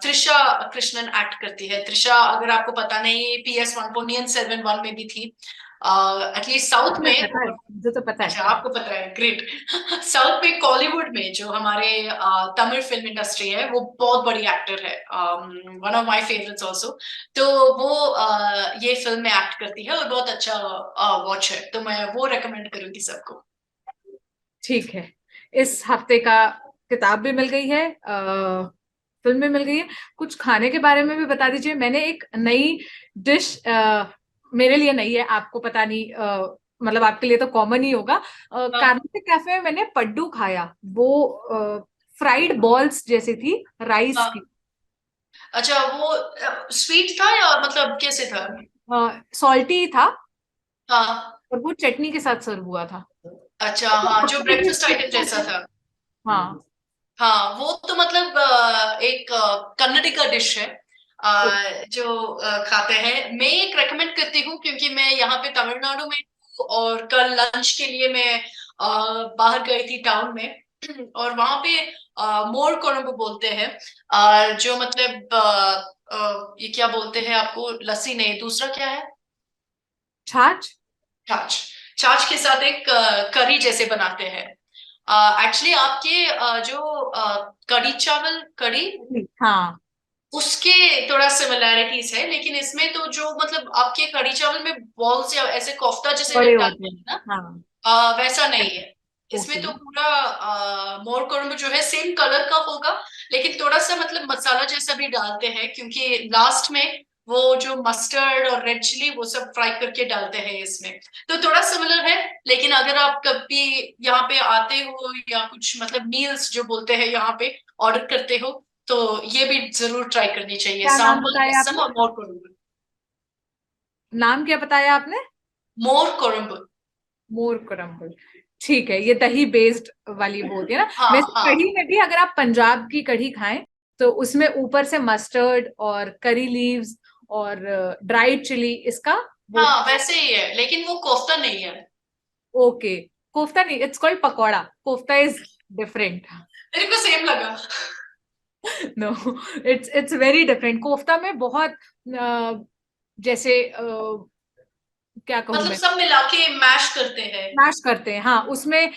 त्रिशा कृष्णन एक्ट करती है। त्रिशा, अगर आपको पता नहीं, PS1 पोनियन 7 1 में भी थी, एटलीस्ट साउथ तुम्हें में। पता है, मुझे तो पता अच्छा, है। आपको पता है, ग्रेट। साउथ में कॉलीवुड में जो हमारे तमिल फिल्म इंडस्ट्री है, वो बहुत बड़ी एक्टर है, one of my favourites also. तो वो ये फिल्म में एक्ट करती है और बहुत अच्छा वॉच है, तो मैं वो रेकमेंड करूंगी सबको। ठीक है, इस हफ्ते का किताब भी मिल गई है, फिल्म भी मिल गई है। कुछ खाने के बारे में भी बता दीजिए। मैंने एक नई डिश, मेरे लिए नई है, आपको पता नहीं, मतलब आपके लिए तो कॉमन ही होगा। हाँ, कार्नाटिक कैफे में मैंने पड्डू खाया, वो फ्राइड बॉल्स जैसी थी, राइस की। हाँ। अच्छा, वो स्वीट था या मतलब कैसे था? सॉल्टी था हाँ। और वो चटनी के साथ सर्व हुआ था। अच्छा, हाँ, जो ब्रेकफास्ट आइटम जैसा था। हाँ। हाँ, वो तो मतलब एक कन्नड़ी का डिश है, जो खाते हैं। मैं एक रेकमेंड करती हूँ क्योंकि मैं यहाँ पे तमिलनाडु में हूँ, और कल लंच के लिए मैं बाहर गई थी टाउन में और वहां पे मोर कोरम्बो बोलते हैं, जो मतलब ये क्या बोलते हैं आपको, लस्सी नहीं, दूसरा क्या है, छाछ। छाछ। छाछ के साथ एक करी जैसे बनाते हैं। एक्चुअली आपके जो कड़ी चावल कड़ी, हाँ, उसके थोड़ा सिमिलैरिटीज है, लेकिन इसमें तो जो मतलब आपके कड़ी चावल में बॉल्स या ऐसे कोफ्ता जैसे बड़े होते डालते हैं। हैं ना, हाँ। वैसा नहीं है। इसमें ओके। तो पूरा मोर कोरम्बो जो है सेम कलर का होगा, लेकिन थोड़ा सा मतलब मसाला जैसा भी डालते हैं, क्योंकि लास्ट में वो जो मस्टर्ड और रेड चिली वो सब फ्राई करके डालते हैं इसमें। तो थोड़ा सिमिलर है। लेकिन अगर आप कभी यहाँ पे आते हो या कुछ मतलब मील्स जो बोलते हैं यहाँ पे ऑर्डर करते हो, तो ये भी जरूर ट्राई करनी चाहिए, क्या नाम सांबर बताया रसम आपने? और मोर कोरम्बो। नाम क्या बताया आपने? मोर कोरम्बो। मोर क्रम्बल। ठीक है, ये दही बेस्ड वाली वो होती है ना। हाँ वैसे हाँ कढ़ी में भी अगर आप पंजाब की कढ़ी खाएं तो उसमें ऊपर से मस्टर्ड और करी लीव्स और ड्राइड चिली इसका वो। हाँ, वैसे ही है, लेकिन वो कोफ्ता नहीं है। ओके। कोफ्ता नहीं, it's called pakora. Kofta is different. मेरे को सेम लगा। No, it's very different. Kofta में बहुत जैसे क्या कहूँ मतलब मैं, सब मिला के मैश करते हैं। मैश करते हैं। हाँ, उसमें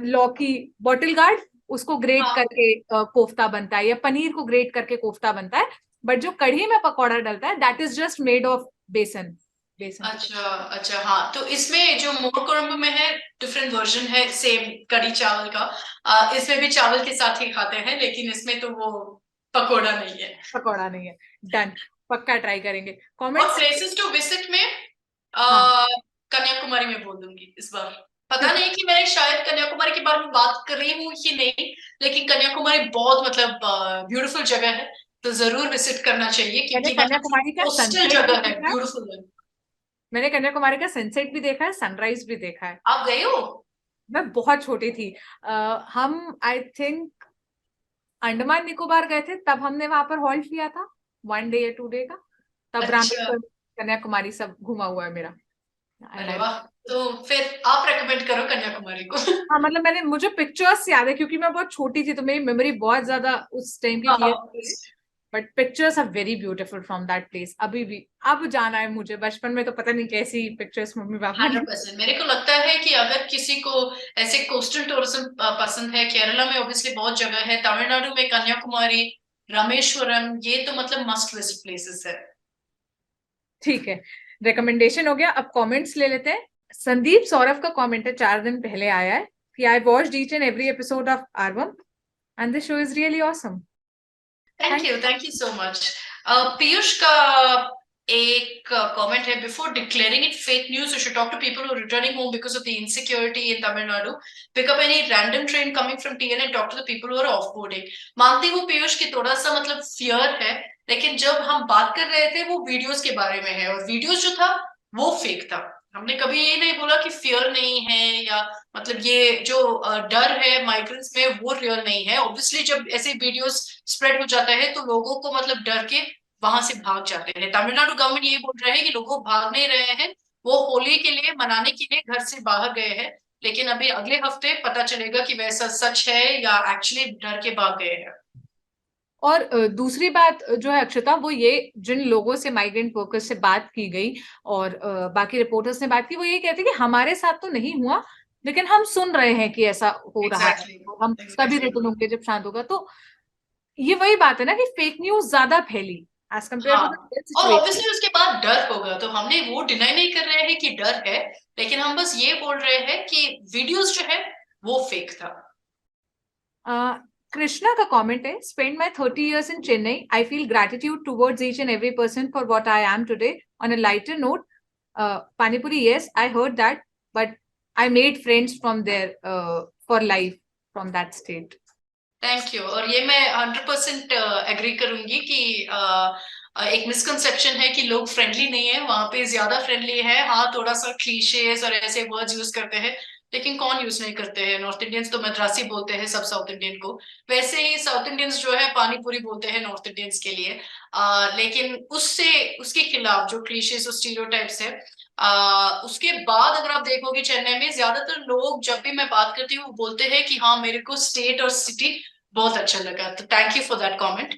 लौकी, बॉटल गार्ड, उसको ग्रेट हाँ। करके कोफ्ता बनता है, या पनीर को ग्रेट करके कोफ्ता बनता है। बट जो कढ़ी में पकौड़ा डलता है that is just made of बेसन। बेसन की। अच्छा अच्छा, हाँ, तो इसमें जो मोर कोरम्बो में है डिफरेंट वर्जन है सेम कड़ी चावल का। इसमें भी चावल के साथ ही खाते हैं, लेकिन इसमें तो वो पकोड़ा नहीं है। पकौड़ा नहीं है। डन। पक्का ट्राई करेंगे। और कमेंट्स। प्लेसेस टू विजिट में हाँ। कन्याकुमारी में बोल दूंगी इस बार। पता नहीं कि मैं शायद कन्याकुमारी के बारे में बात कर रही हूँ कि नहीं, लेकिन कन्याकुमारी बहुत मतलब ब्यूटीफुल जगह है, तो जरूर विजिट करना चाहिए, मैंने क्योंकि वहां की कन्याकुमारी का कोस्टल सनसेट भी जगह है, देखा है। ब्यूटीफुल है। मैंने कन्याकुमारी का सनसेट भी देखा है, सनराइज भी देखा है। आप गए हो? मैं बहुत छोटी थी। हम आई थिंक अंडमान निकोबार गए थे, तब हमने वहां पर हॉल्ट लिया था, 1 डे या 2 डे का। तब अच्छा। रामेश्वर, कन्याकुमारी सब घुमा हुआ है मेरा। एंड अरे आई, वाह, तो फिर आप रेकमेंड करो कन्याकुमारी को। हाँ मतलब मैंने, मुझे पिक्चर्स याद है क्योंकि मैं बहुत छोटी थी तो मेरी मेमोरी बहुत ज्यादा उस टाइम की क्लियर हाँ, नहीं है। But pictures are very beautiful from that place अभी भी। अब जाना है मुझे, बचपन में तो पता नहीं कैसी पिक्चर्स मम्मी पापा ने। 100%। मेरे को लगता है कि अगर किसी को ऐसे कोस्टल टूरिज्म पसंद है, केरला में ऑब्वियसली बहुत जगह है, तमिलनाडु में कन्याकुमारी, रामेश्वरम, ये तो मतलब मस्ट विजिट प्लेसेस है। ठीक है, रिकमेंडेशन हो गया। अब कमेंट्स ले लेते हैं। संदीप सौरभ का कमेंट है, 4 दिन पहले आया है कि I watched each and every episode of आर्वम and this show is really awesome. Thank. Thank you so much. Piyush का एक कमेंट है, before declaring it fake news, you should talk to people who returning home because of the insecurity in Tamil Nadu, pick up any random train coming from TN and talk to the people who are off boarding. मानती हूँ पीयूष की थोड़ा सा मतलब fear है, लेकिन जब हम बात कर रहे थे वो वीडियोस के बारे में है, और वीडियोस जो था वो फेक था। हमने कभी ये नहीं बोला कि फियर नहीं है, या मतलब ये जो डर है माइग्रेंट्स में वो रियल नहीं है। ऑब्वियसली जब ऐसे वीडियोस स्प्रेड हो जाता है तो लोगों को मतलब डर के वहां से भाग जाते हैं। तमिलनाडु गवर्नमेंट ये बोल रहे हैं कि लोगों भाग नहीं रहे हैं, वो होली के लिए मनाने के लिए घर से बाहर गए हैं, लेकिन अभी अगले हफ्ते पता चलेगा कि वैसा सच है या एक्चुअली डर के भाग गए हैं। और दूसरी बात जो है अक्षता, वो ये, जिन लोगों से, माइग्रेंट वर्कर्स से बात की गई और बाकी रिपोर्टर्स ने बात की, वो ये कहते हैं कि हमारे साथ तो नहीं हुआ, लेकिन हम सुन रहे हैं कि ऐसा हो रहा है एग्जैक्टली और हम तभी एग्जैक्टली। रिटर्न होंगे जब शांत होगा। तो ये वही बात है ना कि फेक न्यूज ज्यादा फैली एज कम्पेयर हाँ, टू द और सिचुएशन। ऑब्वियसली उसके बाद डर होगा, तो हमने वो डिनाई नहीं कर रहे हैं कि डर है, लेकिन हम बस ये बोल रहे हैं कि वीडियोस जो है वो फेक था। कृष्णा का कमेंट है, spend my 30 years in Chennai. I feel gratitude towards each and every person for what I am today. On a lighter note, Panipuri, yes, I heard that, but I made friends from there for life from that state. Thank you. और ये मैं 100% agree करूंगी कि एक misconception है कि लोग friendly नहीं है, वहां पे ज्यादा फ्रेंडली है। हाँ, थोड़ा सा क्लीशेस और ऐसे वर्ड्स यूज करते हैं, लेकिन कौन यूज नहीं करते हैं। नॉर्थ इंडियंस तो मद्रासी बोलते हैं सब साउथ इंडियन को, वैसे ही साउथ इंडियंस जो है पानी पूरी बोलते हैं नॉर्थ इंडियंस के लिए। लेकिन उससे उसके खिलाफ जो क्लीशेस और स्टीरियोटाइप्स है उसके बाद अगर आप देखोगे चेन्नई में ज्यादातर लोग जब भी मैं बात करती हूँ वो बोलते हैं कि हाँ मेरे को स्टेट और सिटी बहुत अच्छा लगा, तो thank you for that comment.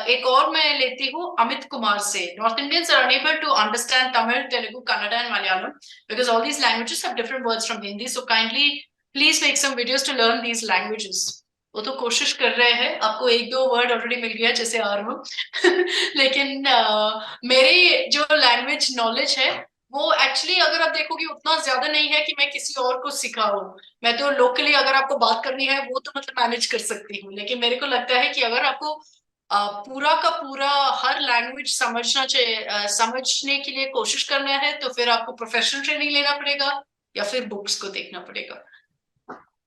एक और मैं लेती हूँ अमित कुमार से। North Indians are unable to understand Tamil, Telugu, Kannada and Malayalam because all these languages have different words from Hindi, so kindly please make some videos to learn these languages. वो तो कोशिश कर रहे हैं, आपको एक दो वर्ड ऑलरेडी मिल गया जैसे आर्व लेकिन मेरी जो लैंग्वेज नॉलेज है वो एक्चुअली अगर आप देखोगे उतना ज्यादा नहीं है कि मैं किसी और को सिखाऊं। मैं तो लोकली अगर आपको बात करनी है वो तो मतलब मैनेज कर सकती हूँ, लेकिन मेरे को लगता है कि अगर आपको पूरा का पूरा हर लैंग्वेज समझना चाहिए, समझने के लिए कोशिश करना है तो फिर आपको प्रोफेशनल ट्रेनिंग लेना पड़ेगा या फिर बुक्स को देखना पड़ेगा।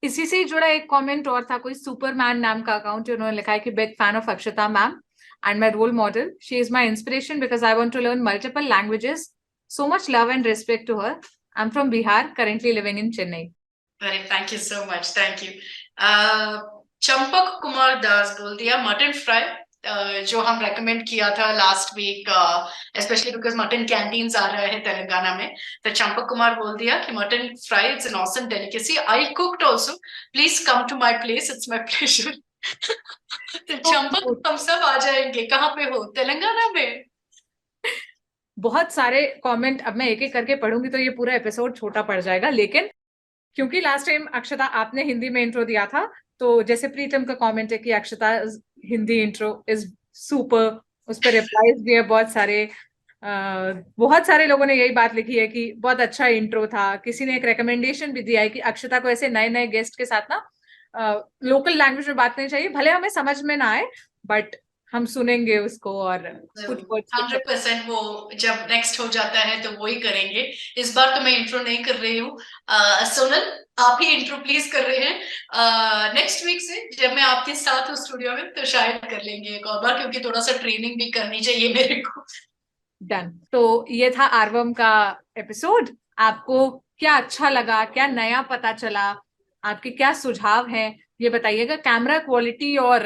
इसी से जुड़ा एक कमेंट और था, कोई सुपरमैन नाम का अकाउंट, उन्होंने लिखा है कि big fan of Akshata ma'am and my role model. She is my inspiration because I want to learn multiple languages. So much love and respect to her. I'm from Bihar, currently living in Chennai. अरे thank you so much, thank you. Champak Kumar Das बोल दिया mutton fry, जो हम recommend किया था last week, specially because mutton canteens आ रहे हैं तेलंगाना में। तो चंपक कुमार बोल दिया कि mutton fry it's an awesome delicacy, I cooked also, please come to my place, it's my pleasure. तो चंपक हम सब आ जाएंगे। कहाँ पे हो? तेलंगाना में? बहुत सारे कमेंट अब मैं एक एक करके पढ़ूंगी तो ये पूरा एपिसोड छोटा पड़ जाएगा, लेकिन क्योंकि लास्ट टाइम अक्षता आपने हिंदी में इंट्रो दिया था, तो जैसे प्रीतम का कमेंट है कि अक्षता हिंदी इंट्रो इज सुपर, उस पर रिप्लाईज भी है बहुत सारे। बहुत सारे लोगों ने यही बात लिखी है कि बहुत अच्छा इंट्रो था। किसी ने एक रिकमेंडेशन भी दिया है कि अक्षता को ऐसे नए नए गेस्ट के साथ ना लोकल लैंग्वेज में बात करनी चाहिए, भले हमें समझ में ना आए बट हम सुनेंगे उसको और कुछ वर्ड्स 100% वो जब नेक्स्ट हो जाता है तो वो ही करेंगे। इस बार तो मैं इंट्रो नहीं कर रही हूँ। सोनल आप ही इंट्रो प्लीज कर रहे हैं। नेक्स्ट वीक से जब मैं आपके साथ हूँ स्टूडियो में तो शायद कर लेंगे एक और बार, क्योंकि थोड़ा सा ट्रेनिंग भी करनी चाहिए मेरे को। डन। तो ये था आर्वम का एपिसोड। आपको क्या अच्छा लगा, क्या नया पता चला, आपके क्या सुझाव हैं ये बताइएगा। कैमरा क्वालिटी और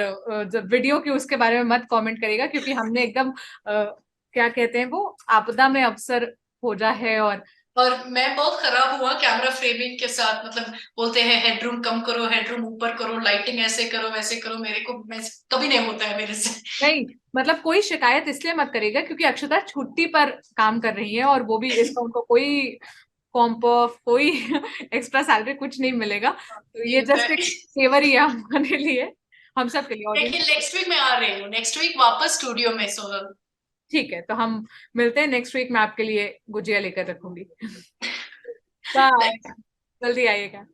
वीडियो की उसके बारे में मत कमेंट करिएगा, क्योंकि हमने एकदम क्या कहते हैं वो आपदा में अवसर खोजा है। और मैं बहुत खराब हुआ कैमरा फ्रेमिंग के साथ, मतलब बोलते हैं हेडरूम कम करो, हेडरूम ऊपर करो, लाइटिंग ऐसे करो वैसे करो, मेरे को मैं कभी नहीं होता है मेरे से। नहीं, मतलब कोई शिकायत इसलिए मत करिएगा क्योंकि अक्षता छुट्टी पर काम कर रही है और वो भी इसका उनको कोई कॉम्प ऑफ, कोई एक्स्ट्रा सैलरी कुछ नहीं मिलेगा। तो ये जस्ट एक फेवर ही है हमारे लिए, हम सब के लिए लेकिन ऑडियंस। नेक्स्ट वीक मैं आ रही हूँ, नेक्स्ट वीक वापस स्टूडियो में सोनल। ठीक है, तो हम मिलते हैं नेक्स्ट वीक। मैं आपके लिए गुजिया लेकर रखूंगी। बाय, जल्दी आइएगा।